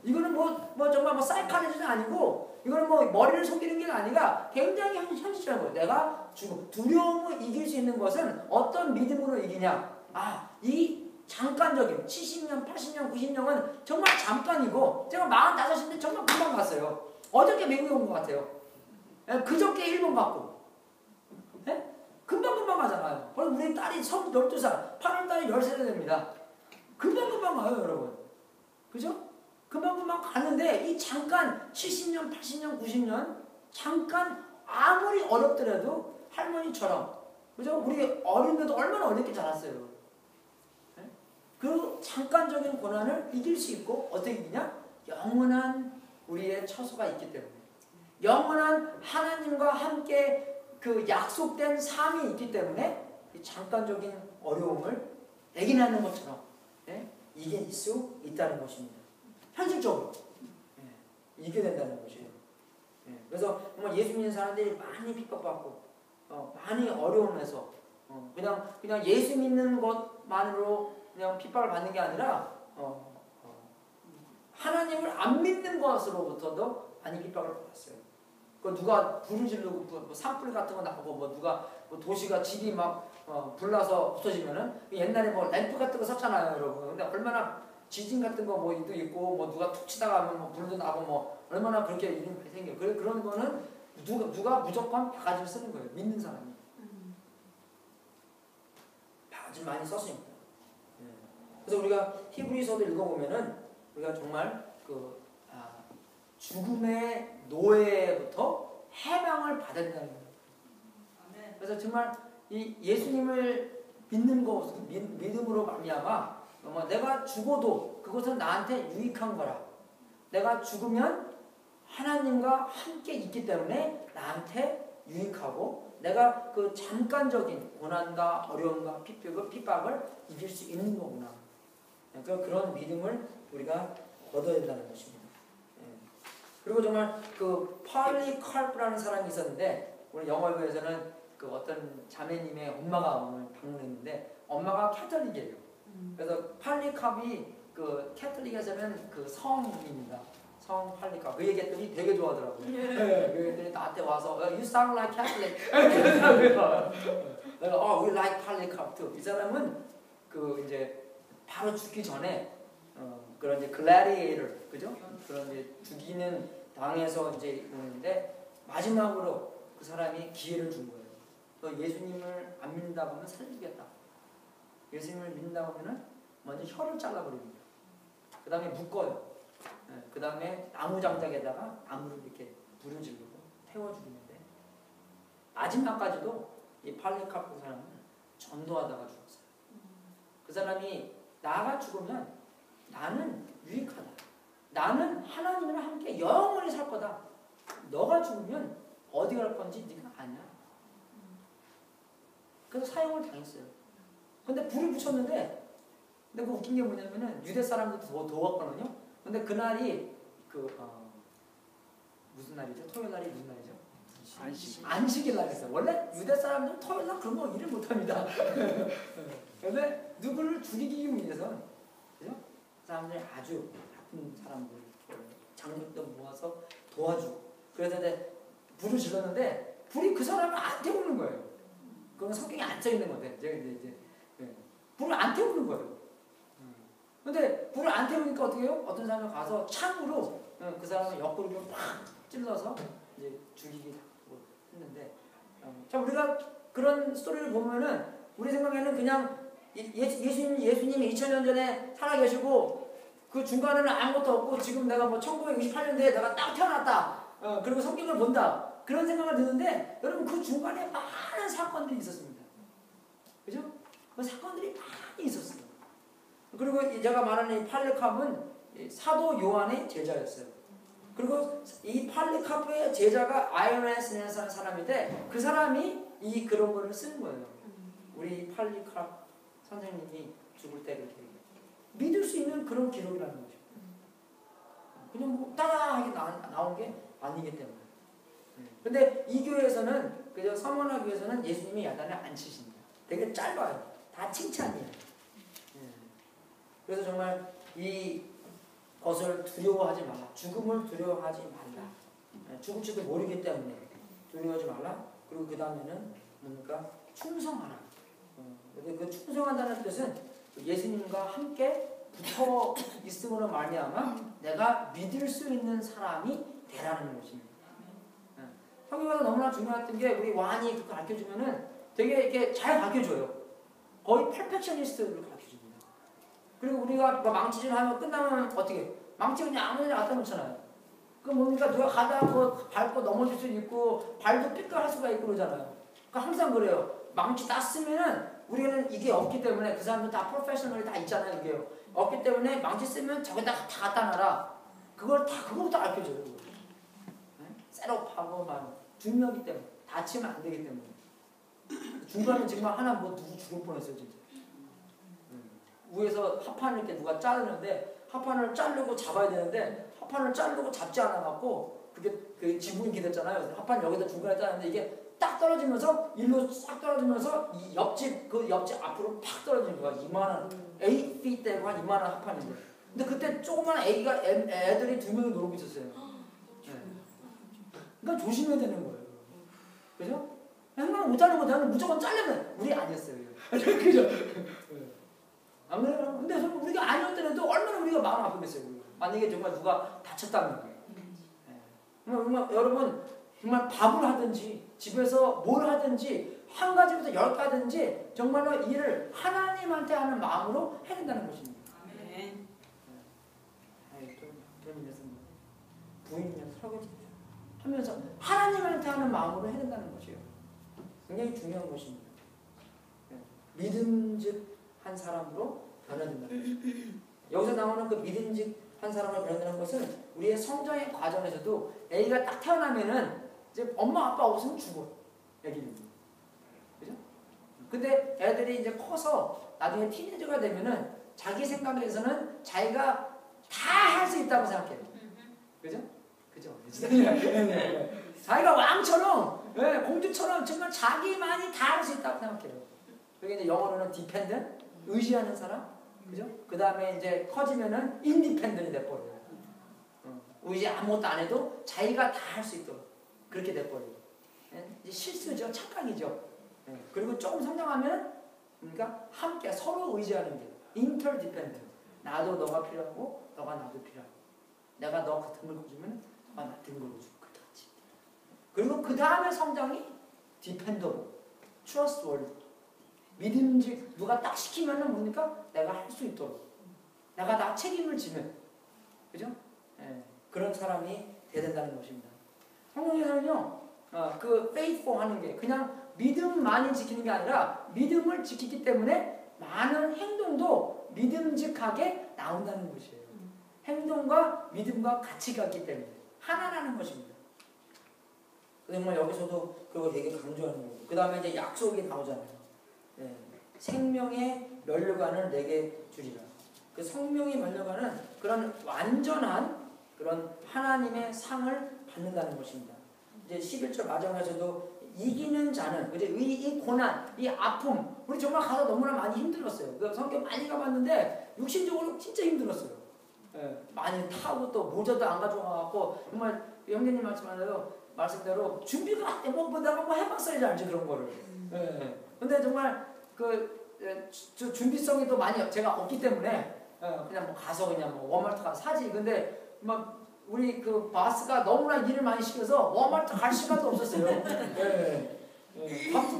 이거는 뭐 정말 뭐 사이카리즘이 아니고 이거는 뭐 머리를 속이는 게 아니라 굉장히 현실적인 거예요. 내가 두려움을 이길 수 있는 것은 어떤 믿음으로 이기냐? 이 잠깐적인 70년, 80년, 90년은 정말 잠깐이고 제가 45인데 정말 금방 갔어요. 어저께 미국에 온 것 같아요. 그저께 일본 갔고. 금방금방 가잖아요. 우리 딸이 12살, 8월달에 13살 됩니다. 금방금방 가요, 여러분. 그죠? 금방금방 가는데 이 잠깐 70년, 80년, 90년 잠깐 아무리 어렵더라도 할머니처럼 그죠? 우리 어린데도 얼마나 어렵게 자랐어요. 그 잠깐적인 고난을 이길 수 있고 어떻게 이기냐? 영원한 우리의 처소가 있기 때문에 영원한 하나님과 함께 그 약속된 삶이 있기 때문에 이 잠깐적인 어려움을 애기 낳는 것처럼 이길 수 있다는 것입니다. 현실적으로 이겨야 된다는 것이에요. 그래서 정말 예수 믿는 사람들이 많이 핍박받고 많이 어려움에서 그냥 예수 믿는 것만으로 그냥 핍박을 받는 게 아니라 하나님을 안 믿는 것으로부터도 많이 핍박을 받았어요. 그 누가 불을 지르고 뭐 산불 같은 거 나고 뭐 누가 뭐 도시가 집이 막 불나서 없어지면은 옛날에 뭐 램프 같은 거 썼잖아요, 여러분. 근데 얼마나 지진 같은 거 뭐도 있고 뭐 누가 툭 치다가 하면 뭐 불도 나고 뭐 얼마나 그렇게 일이 많이 생겨요. 그런 거는 누가 무조건 바가지를 쓰는 거예요. 믿는 사람이. 바가지 많이 썼습니다. 그래서 우리가 히브리서도 읽어보면은 우리가 정말 죽음의 노예부터 해방을 받아야 된다는 거예요. 그래서 정말 이 예수님을 믿는 것, 믿음으로 말미암아 내가 죽어도 그것은 나한테 유익한 거라. 내가 죽으면 하나님과 함께 있기 때문에 나한테 유익하고 내가 그 잠깐적인 고난과 어려움과 핍박을 이길 수 있는 거구나. 그런 믿음을 우리가 얻어야 된다는 것입니다. 그리고 정말 그 폴리카프라는 사람이 있었는데 오늘 영어에서는 그 어떤 자매님의 엄마가 오늘 방문했는데 엄마가 캐톨릭이에요. 그래서 폴리카프이 그 캐톨릭에서는 그 성입니다. 성 폴리카프. 그 얘기했더니 되게 좋아하더라고요. 그랬더니 나한테 와서 You sound like Catholic. 내가 we like 폴리카프 too. 이 사람은 그 이제 바로 죽기 전에 그런 이제 글래디에이터, 그죠? 그런 이제 죽이는 당에서 이제 오는데 마지막으로 그 사람이 기회를 준 거예요. 너 예수님을 안 믿는다고 하면 살려주겠다. 예수님을 믿는다고 하면은 먼저 혀를 잘라버립니다. 그 다음에 묶어요. 그 다음에 나무 장작에다가 나무를 이렇게 불을 지르고 태워 죽이는데 마지막까지도 이 폴리카프 사람은 전도하다가 죽었어요. 그 사람이 나가 죽으면 나는 유익하다. 나는 하나님이랑 함께 영원히 살 거다. 너가 죽으면 어디 갈 건지 네가 아냐. 그래서 사형을 당했어요. 근데 불을 붙였는데 근데 그 웃긴 게 뭐냐면은 유대 사람들도 더웠거든요. 근데 그날이 무슨 날이죠? 토요일 날이 무슨 날이죠? 안식일 날이었어요. 원래 유대 사람들은 토요일 날 그런 거 일을 못합니다. 근데 누구를 죽이기 위해서 그죠? 사람들이 아주 나쁜 사람들 장벽도 모아서 도와주고 그래서 이제 불을 질렀는데 불이 그 사람을 안 태우는 거예요. 그건 성경에 안 써 있는 건데 이제 불을 안 태우는 거예요. 근데 불을 안 태우니까 어떻게 해요? 어떤 사람이 가서 창으로 그 사람을 옆구리로 팍 찔러서 이제 죽이기 했는데 자 우리가 그런 스토리를 보면은 우리 생각에는 그냥 예수님이 2000년 전에 살아계시고 그 중간에는 아무것도 없고 지금 내가 뭐 1968년도에 내가 딱 태어났다. 그리고 성경을 본다. 그런 생각을 드는데 여러분 그 중간에 많은 사건들이 있었습니다. 그죠? 그 사건들이 많이 있었어요. 그리고 제가 말하는 이 폴리카프는 사도 요한의 제자였어요. 그리고 이 팔리카프의 제자가 아이오네스라는 사람인데 그 사람이 이 그런 거를 쓰는 거예요. 우리 팔리카프 선생님이 죽을 때 그렇게 믿을 수 있는 그런 기록이라는 거죠. 그냥 뭐 따라하게 나온 게 아니기 때문에. 근데 이 교회에서는 그저 서머나 교회에서는 예수님이 야단을 안 치십니다. 되게 짧아요. 다 칭찬이에요. 그래서 정말 이 것을 두려워하지 말라. 죽음을 두려워하지 말라. 죽을지도 모르기 때문에 두려워하지 말라. 그리고 그 다음에는 뭡니까? 충성하라. 근데 그 충성한다는 뜻은 예수님과 함께 붙어 있음으로 말미암아 내가 믿을 수 있는 사람이 되라는 것입니다. 설교가 너무나 중요했던 게 우리 완이 그거 가르쳐주면은 되게 이렇게 잘 가르쳐줘요. 거의 퍼펙셔니스트를 가르쳐줍니다. 그리고 우리가 망치질 하면 끝나면 어떻게? 망치 그냥 아무 데나 갖다 놓잖아요. 그 뭡니까? 누가 가다가 뭐 밟고 넘어질 수도 있고 발도 삐끗할 수가 있고 그러잖아요. 그러니까 항상 그래요. 망치 다 쓰면은 우리는 이게 없기 때문에 그 사람들 다 프로페셔널이 다 있잖아요. 이게요. 없기 때문에 망치 쓰면 저기다 다 갖다 놔라. 그걸 다 그거부터 가르쳐줘요. 셋업하고 막 중요하기 때문에 다치면 안 되기 때문에 중간에 정말 하나 뭐 누구 죽을 뻔했어요 진짜. 위에서 합판을 이렇게 누가 자르는데 합판을 자르고 잡아야 되는데 합판을 자르고 잡지 않아 갖고 그게 그 지붕이 기댔잖아요. 합판 여기다 중간에 자르는데 이게 딱 떨어지면서 일로 싹 떨어지면서 이 옆집 그 옆집 앞으로 팍 떨어지는 거야. 이만한 8feet 되고 한 이만한 합판인데. 근데 그때 조그만 애들이 2명이 놀고 있었어요. 그러니까 조심해야 되는 거예요. 그죠? 행동 못하는 거 나는 무조건 잘리면 우리 아니었어요. 그죠? 안 그래요? 근데 우리가 아니었더라도 얼마나 우리가 마음 아프겠어요. 만약에 정말 누가 다쳤다면. 여러분 정말 밥을 하든지 집에서 뭘 하든지 한 가지부터 10가지든지 정말로 일을 하나님한테 하는 마음으로 해야 된다는 것입니다. 네. 부인이면 설거지 하면서 하나님한테 하는 마음으로 해야 된다는 것이에요. 굉장히 중요한 것입니다. 믿음직한 사람으로 변화된다는 것입니다. 여기서 나오는 그 믿음직한 사람으로 변화되는 것은 우리의 성장의 과정에서도 애기가 딱 태어나면은 이제 엄마 아빠 없으면 죽어. 애기는. 그죠? 근데 애들이 이제 커서 나중에 티네이저가 되면은 자기 생각에서는 자기가 다 할 수 있다고 생각해요. 그죠? 그죠? 자기가 왕처럼, 공주처럼 정말 자기만이 다 할 수 있다고 생각해요. 그게 이제 영어로는 dependent, 의지하는 사람, 그죠? 그 다음에 이제 커지면은 independent이 돼버려요. 의지 아무것도 안 해도 자기가 다 할 수 있도록 그렇게 돼버려요. 이제 실수죠, 착각이죠. 그리고 조금 성장하면, 그러니까 함께 서로 의지하는 게 interdependent. 나도 너가 필요하고, 너가 나도 필요하고. 내가 너 같은 걸 걷으면 나 등을 걷어주고 그렇지. 그리고 그 다음에 성장이 dependable, trustworthy, 믿음직. 누가 딱 시키면은 뭡니까? 내가 할 수 있도록, 내가 다 책임을 지면, 그죠? 그런 사람이 돼야 된다는 것입니다. 성경에서는요, 그 faithful 하는 게 그냥 믿음만이 지키는 게 아니라 믿음을 지키기 때문에 많은 행동도 믿음직하게 나온다는 것이에요. 행동과 믿음과 같이 갔기 때문에 하나라는 것입니다. 정말 여기서도 그거 되게 강조하는 거고. 그 다음에 이제 약속이 나오잖아요. 생명의 면류관을 내게 주리라. 그 생명이 면류관은 그런 완전한 그런 하나님의 상을 받는다는 것입니다. 이제 11절 마지막에서도 이기는 자는, 그죠? 이 고난, 이 아픔, 우리 정말 가서 너무나 많이 힘들었어요. 그 성경 많이 가봤는데 육신적으로 진짜 힘들었어요. 많이 타고 또 모자도 안 가져가갖고 정말 형제님 말씀대로 준비가 뭐 내가 뭐 해봤어야지 알지 그런 거를. 근데 정말 그 준비성이 또 많이 제가 없기 때문에 그냥 뭐 가서 그냥 뭐 워마트 가서 사지. 근데 막 우리 그 바스가 너무나 일을 많이 시켜서 워마트 갈 시간도 없었어요.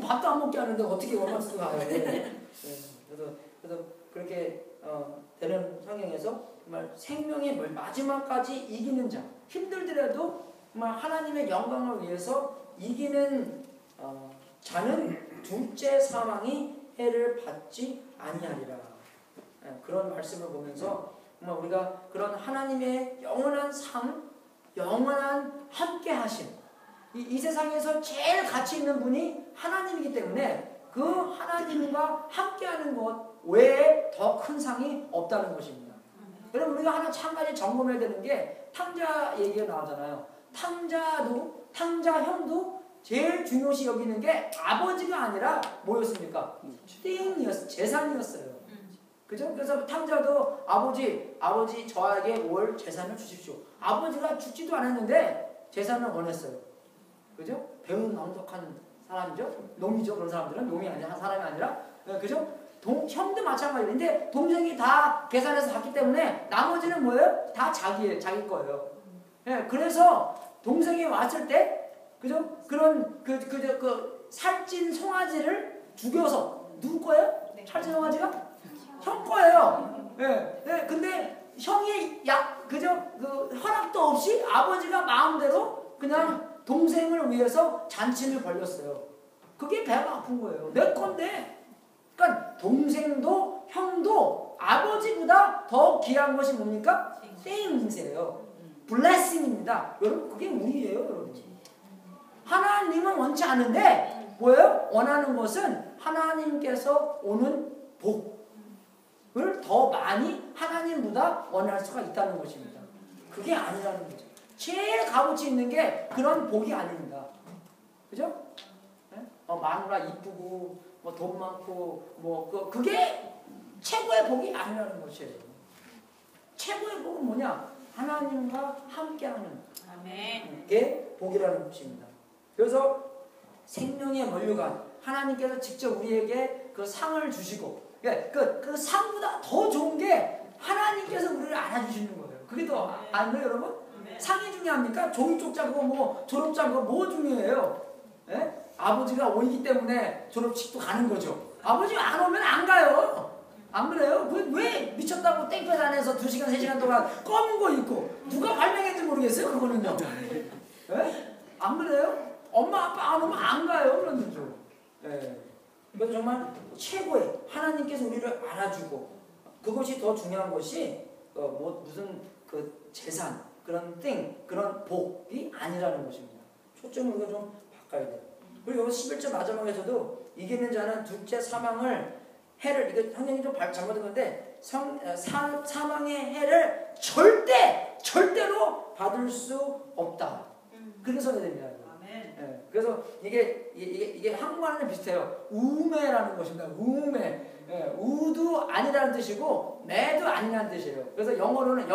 밥도 안 먹게 하는데 어떻게 워마트도 가요? 그래서 그렇게 되는 성경에서 정말 생명의 마지막까지 이기는 자, 힘들더라도 정말 하나님의 영광을 위해서 이기는 자는 둘째 사망이 해를 받지 아니하리라. 그런 말씀을 보면서 정말 우리가 그런 하나님의 영원한 상, 영원한 함께 하심. 이 세상에서 제일 가치 있는 분이 하나님이기 때문에 그 하나님과 함께하는 것 외에 더 큰 상이 없다는 것입니다. 여러분 우리가 하나 한 가지 점검해야 되는 게 탕자 얘기가 나오잖아요. 탕자형도 제일 중요시 여기는 게 아버지가 아니라 뭐였습니까? 재산이었어요. 그죠? 그래서 탕자도 아버지 저에게 올 재산을 주십시오. 아버지가 죽지도 않았는데 재산을 원했어요. 그죠? 배운 넉넉한 사람이죠. 놈이죠. 그런 사람들은 놈이 아니라 사람이 아니라 그죠? 형도 마찬가지인데 동생이 다 계산해서 갔기 때문에 나머지는 뭐예요? 다 자기 거예요. 예, 그래서 동생이 왔을 때 그죠? 그런 그 살찐 송아지를 죽여서 누구 거예요? 살찐 송아지가 형 거예요. 예, 예, 근데 형이 그죠? 그 허락도 없이 아버지가 마음대로 그냥 동생을 위해서 잔치를 벌였어요. 그게 배가 아픈 거예요. 내 건데. 그러니까 동생도 형도 아버지보다 더 귀한 것이 뭡니까? things,예요. blessing입니다. 여러분 그게 우리예요, 여러분. 하나님은 원치 않은데 뭐예요? 원하는 것은 하나님께서 오는 복을 더 많이 하나님보다 원할 수가 있다는 것입니다. 그게 아니라는 거죠. 제일 값어치 있는 게 그런 복이 아닙니다. 그죠? 네? 마누라 이쁘고 뭐 돈 많고 그게 최고의 복이 아니라는 것이에요. 최고의 복은 뭐냐? 하나님과 함께하는 게 복이라는 것입니다. 그래서 생명의 면류관 하나님께서 직접 우리에게 그 상을 주시고 그 상보다 더 좋은 게 하나님께서 우리를 알아주시는 거예요. 그게 더 안 돼요, 여러분? 상이 중요합니까? 종이 쪽자고 뭐 졸업장고 뭐 중요해요? 예? 아버지가 오기 때문에 졸업식도 가는 거죠. 아버지 안 오면 안 가요. 안 그래요? 왜 미쳤다고 땡볕 안에서 2시간, 3시간 동안 검은 거 입고 누가 발명했는지 모르겠어요, 그거는요. 예? 안 그래요? 엄마, 아빠 안 오면 안 가요, 그러는죠. 예. 그래서 정말 최고의 하나님께서 우리를 알아주고 그것이 더 중요한 것이 무슨 그 재산, 그런 그런 복이 아니라는 것입니다. 초점을 우리가 좀 바꿔야 돼요. 그리고 11절 마지막에서도 이기는 자는 둘째 사망을 해를 이거 성경이 좀 잘못된 건데 사망의 해를 절대로 받을 수 없다. 그렇게 써야 됩니다. 네. 그래서 이게 한국말은 비슷해요. 우매라는 것입니다. 우매. 네. 우도 아니라는 뜻이고 매도 아니라는 뜻이에요. 그래서 영어로는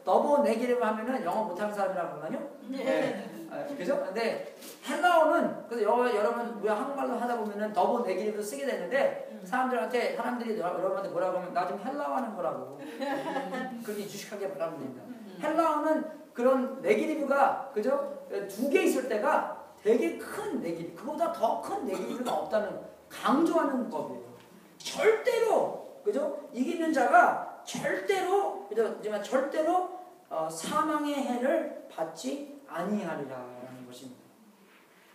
너보 네기를 하면은 영어 못하는 사람이라고 그러거든요. 네. 그죠? 근데 헬라어는 그래서 여러분 우리가 한국말로 하다 보면은 더보 네기를 쓰게 되는데 사람들이 여러분한테 뭐라고 하면 나 지금 헬라어 하는 거라고 그렇게 주식하게 바랍니다. 헬라어는 그런 네기리브가 그죠? 2개 있을 때가 되게 큰 네기리브, 그보다 더 큰 네기리브가 없다는 강조하는 법이에요. 절대로 그죠? 이기는 자가 절대로 사망의 해를 받지 아니하리라는 것입니다.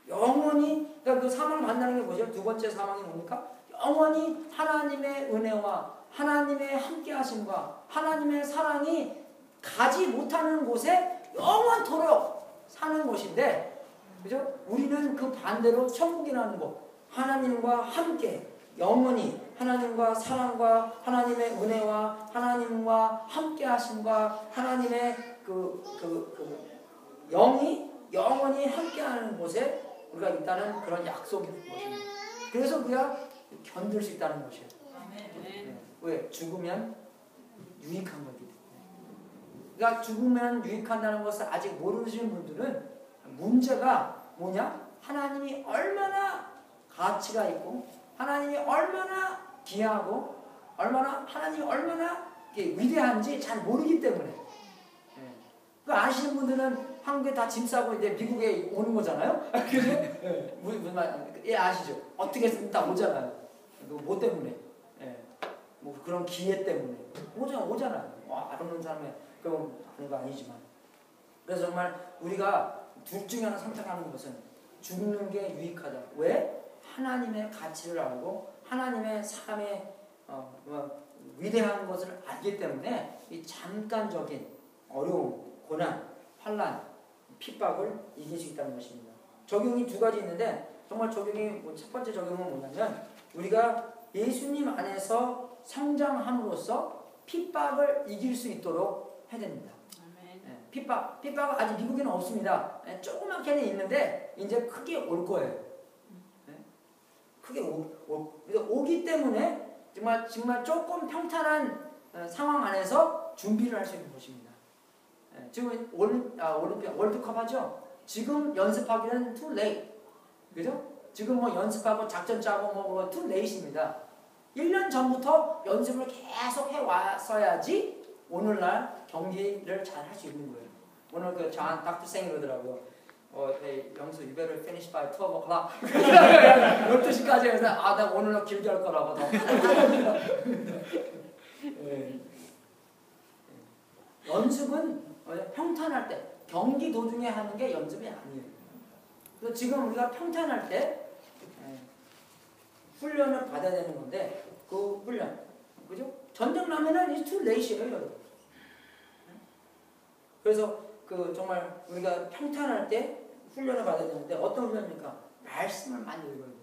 영원히 그러니까 그 사망을 받는다는 게 뭐죠? 두 번째 사망이 뭡니까? 영원히 하나님의 은혜와 하나님의 함께하심과 하나님의 사랑이 가지 못하는 곳에 영원토록 사는 것인데, 그죠? 우리는 그 반대로 천국이라는 것, 하나님과 함께 영원히 하나님과 사랑과 하나님의 은혜와 하나님과 함께하심과 하나님의 영이 영원히 함께하는 곳에 우리가 있다는 그런 약속이 있는 것입니다. 그래서 우리가 견딜 수 있다는 것이에요. 네. 왜? 죽으면 유익한 거기 때문에. 그러니까 죽으면 유익한다는 것을 아직 모르시는 분들은 문제가 뭐냐? 하나님이 얼마나 가치가 있고 하나님이 얼마나 귀하고 하나님이 얼마나 위대한지 잘 모르기 때문에. 그 아시는 분들은 한국에 다 짐 싸고 이제 미국에 오는 거잖아요. 그죠? 무슨 말? 예, 아시죠? 어떻게 해서 다 오잖아요. 뭐 때문에? 예. 뭐 그런 기회 때문에 오잖아요. 안 오는 사람이 그런 거 아니지만. 그래서 정말 우리가 둘 중에 하나 선택하는 것은 죽는 게 유익하다. 왜? 하나님의 가치를 알고 하나님의 삶의 위대한 것을 알기 때문에 이 잠깐적인 어려움, 고난, 환난, 핍박을 이길 수 있다는 것입니다. 적용이 두 가지 있는데 정말 적용이 첫 번째 적용은 뭐냐면 우리가 예수님 안에서 성장함으로써 핍박을 이길 수 있도록 해야 됩니다. 핍박은 아직 미국에는 없습니다. 조그맣게는 있는데 이제 크게 올 거예요. 크게 오기 때문에 정말 조금 평탄한 상황 안에서 준비를 할 수 있는 것입니다. 지금 월드컵 하죠? 지금 연습하기는 too late. 그죠? 지금 뭐 연습하고 작전 짜고 뭐 too late입니다. 1년 전부터 연습을 계속 해왔어야지 오늘날 경기를 잘 할 수 있는 거예요. 오늘 그 닥터생이 그러더라고요. 영수 you better finish by 12 o'clock. 12시까지 해서 나 오늘 길게 할 거라고 더. 연습은 평탄할 때 경기 도중에 하는 게 연습이 아니에요. 그래서 지금 우리가 평탄할 때 훈련을 받아야 되는 건데 그 훈련, 그죠? 전쟁 나면은 it's too late예요, 여러분. 그래서 정말 우리가 평탄할 때 훈련을 받아야 되는데 어떤 훈련입니까? 말씀을 많이 읽어야 돼요.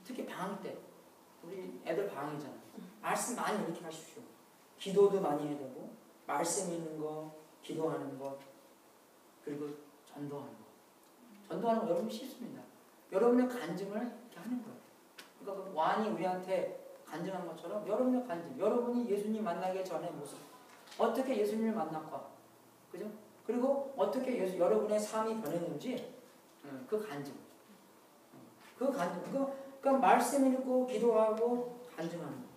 특히 방학 때 우리 애들 방학이잖아요. 말씀 많이 읽게 하십시오. 기도도 많이 해야 되고 말씀 읽는 거, 기도하는 것, 그리고 전도하는 거. 전도하는 거 여러분 쉽습니다. 여러분의 간증을 이렇게 하는 거예요. 그러니까 그 왕이 우리한테 간증한 것처럼 여러분의 간증, 여러분이 예수님 만나기 전의 모습, 어떻게 예수님을 만났고, 그죠? 그리고 어떻게 여러분의 삶이 변했는지 그 간증, 그러니까 말씀 읽고 기도하고 간증하는 거.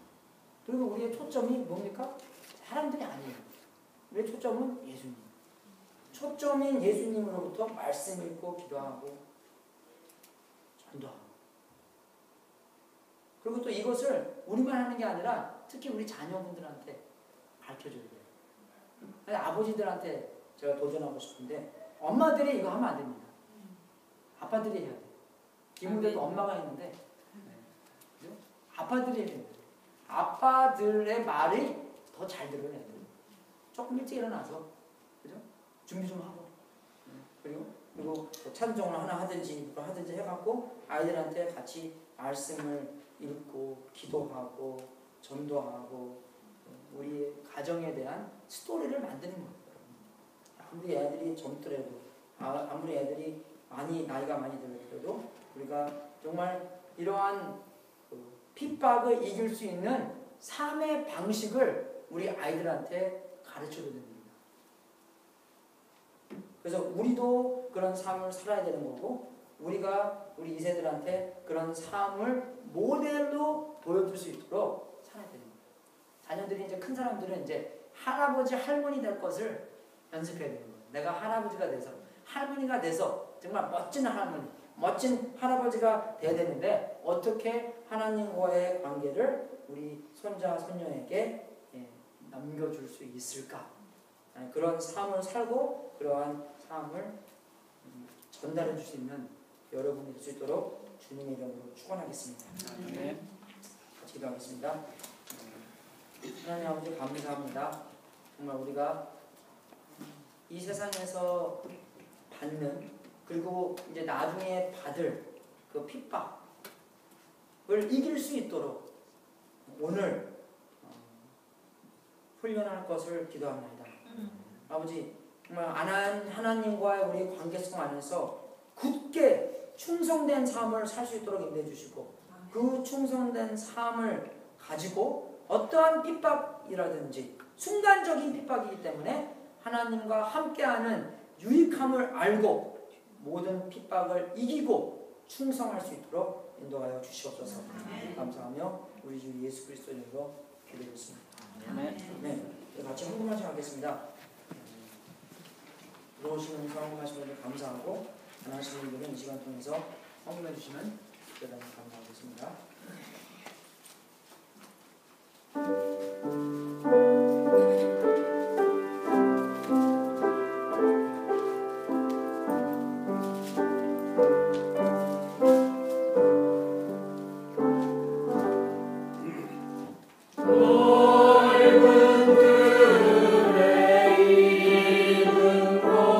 그리고 우리의 초점이 뭡니까? 사람들이 아니에요. 우리의 초점은 예수님. 초점인 예수님으로부터 말씀 읽고 기도하고 전도하고. 그리고 또 이것을 우리만 하는 게 아니라 특히 우리 자녀분들한테 가르쳐줘야 돼요. 아버지들한테 제가 도전하고 싶은데 엄마들이 이거 하면 안 됩니다. 아빠들이 해야 돼요. 이문제도 엄마가 있는데 아빠들이 해야 돼요. 아빠들의 말이 더 잘 들어야 돼요. 조금 일찍 일어나서 그죠? 준비 좀 하고 그리고 찬송을 하나 하든지 해갖고 아이들한테 같이 말씀을 읽고 기도하고 전도하고 우리의 가정에 대한 스토리를 만드는 거예요. 아무리 애들이 젊더라도 아무리 애들이 나이가 많이 들더라도 우리가 정말 이러한 핍박을 이길 수 있는 삶의 방식을 우리 아이들한테 가르쳐줘야 됩니다. 그래서 우리도 그런 삶을 살아야 되는 거고 우리가 우리 2세들한테 그런 삶을 모델로 보여줄 수 있도록 살아야 되는 거예요. 자녀들이 이제 큰 사람들은 이제 할아버지 할머니 될 것을 연습해야 되는 거예요. 내가 할아버지가 돼서 할머니가 돼서 정말 멋진 할머니, 멋진 할아버지가 돼야 되는데 어떻게 하나님과의 관계를 우리 손자 손녀에게 넘겨줄 수 있을까? 그런 삶을 살고 그러한 삶을 전달해 줄 수 있는 여러분이 될 수 있도록 주님의 이름으로 축원하겠습니다. 네. 같이 기도하겠습니다. 하나님 아버지 감사합니다. 정말 우리가 이 세상에서 받는 그리고 이제 나중에 받을 그 핍박을 이길 수 있도록 오늘 훈련할 것을 기도합니다. 아버지 정말 하나님과의 우리 관계성 안에서 굳게 충성된 삶을 살 수 있도록 인도해 주시고 그 충성된 삶을 가지고 어떠한 핍박이라든지 순간적인 핍박이기 때문에 하나님과 함께하는 유익함을 알고 모든 핍박을 이기고 충성할 수 있도록 인도하여 주시옵소서. 감사하며 우리 주 예수 그리스도 이름으로 기도했습니다. 네, 같이 헌금하시 하겠습니다. 들어오시면서 헌금하시면 감사하고 안 하시는 분들은 이 시간 통해서 헌금해 주시면 대단히 감사하겠습니다. 넓은 들의 이름으로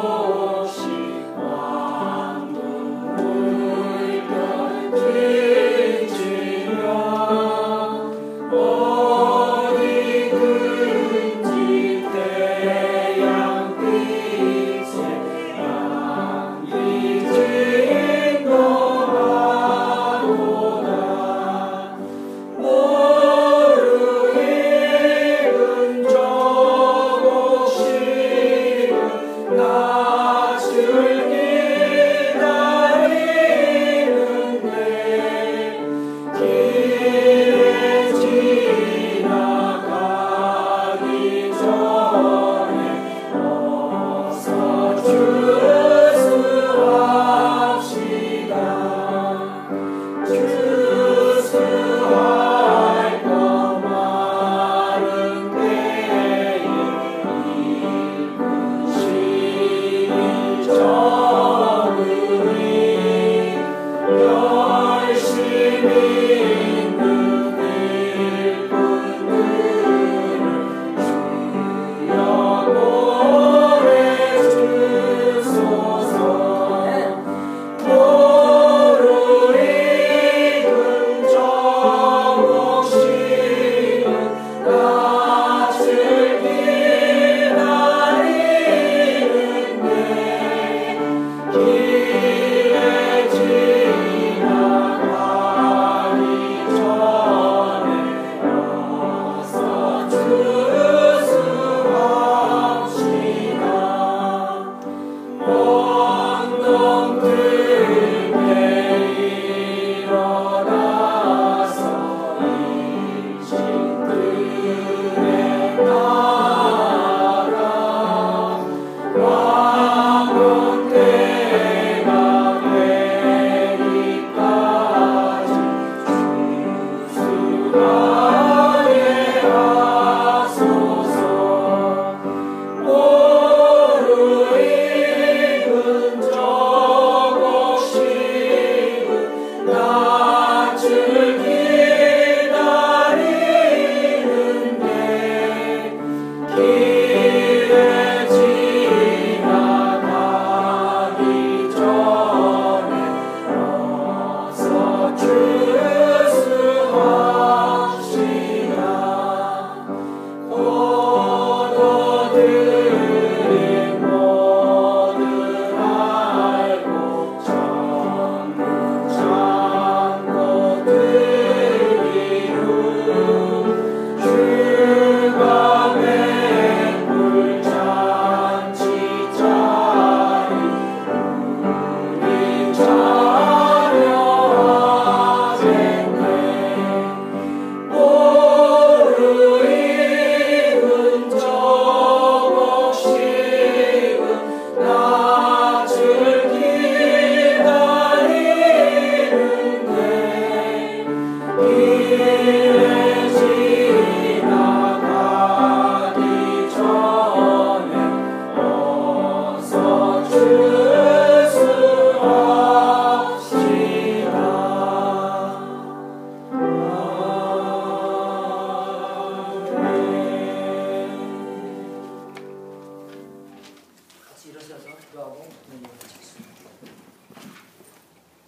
앉으셔서 기도하고 은혜를 마치겠습니다.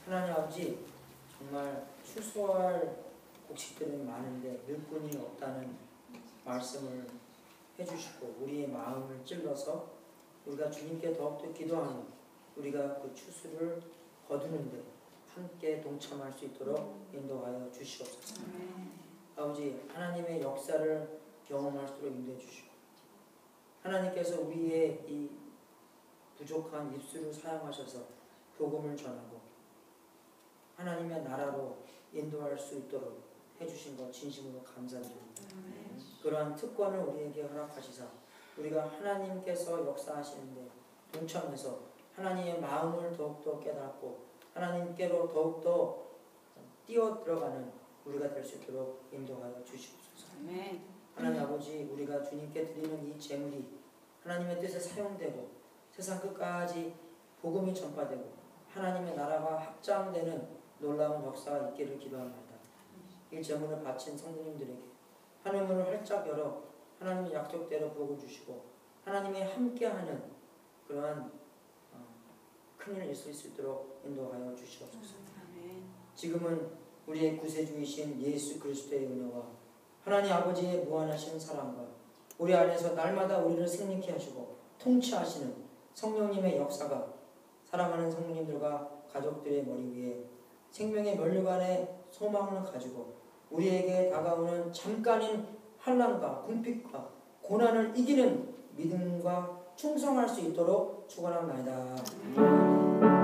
하나님 아버지, 정말 출소할 곡식들은 많은데 일꾼이 없다는 말씀을 해주시고 우리의 마음을 찔러서 우리가 주님께 더욱더 기도하며 우리가 그 추수를 거두는데 함께 동참할 수 있도록 인도하여 주시옵소서. 아버지, 하나님의 역사를 경험할 수 있도록 인도해 주시고 하나님께서 우리의 이 부족한 입술을 사용하셔서 복음을 전하고 하나님의 나라로 인도할 수 있도록 해주신 것 진심으로 감사드립니다. 그러한 특권을 우리에게 허락하시사 우리가 하나님께서 역사하시는데 동참해서 하나님의 마음을 더욱더 깨닫고 하나님께로 더욱더 뛰어 들어가는 우리가 될 수 있도록 인도하여 주시옵소서. 하나님 아버지, 우리가 주님께 드리는 이 재물이 하나님의 뜻에 사용되고 세상 끝까지 복음이 전파되고 하나님의 나라가 확장되는 놀라운 역사가 있기를 기도합니다. 이 재물을 바친 성도님들에게 하늘문을 활짝 열어 하나님의 약속대로 복을 주시고 하나님이 함께하는 그러한 큰일을 있을 수 있도록 인도하여 주시옵소서. 지금은 우리의 구세주이신 예수 그리스도의 은혜와 하나님 아버지의 무한하신 사랑과 우리 안에서 날마다 우리를 승리케 하시고 통치하시는 성령님의 역사가 사랑하는 성도님들과 가족들의 머리 위에 생명의 면류관의 소망을 가지고 우리에게 다가오는 잠깐인 환난과 궁핍과 고난을 이기는 믿음과 충성할 수 있도록 축원합니다.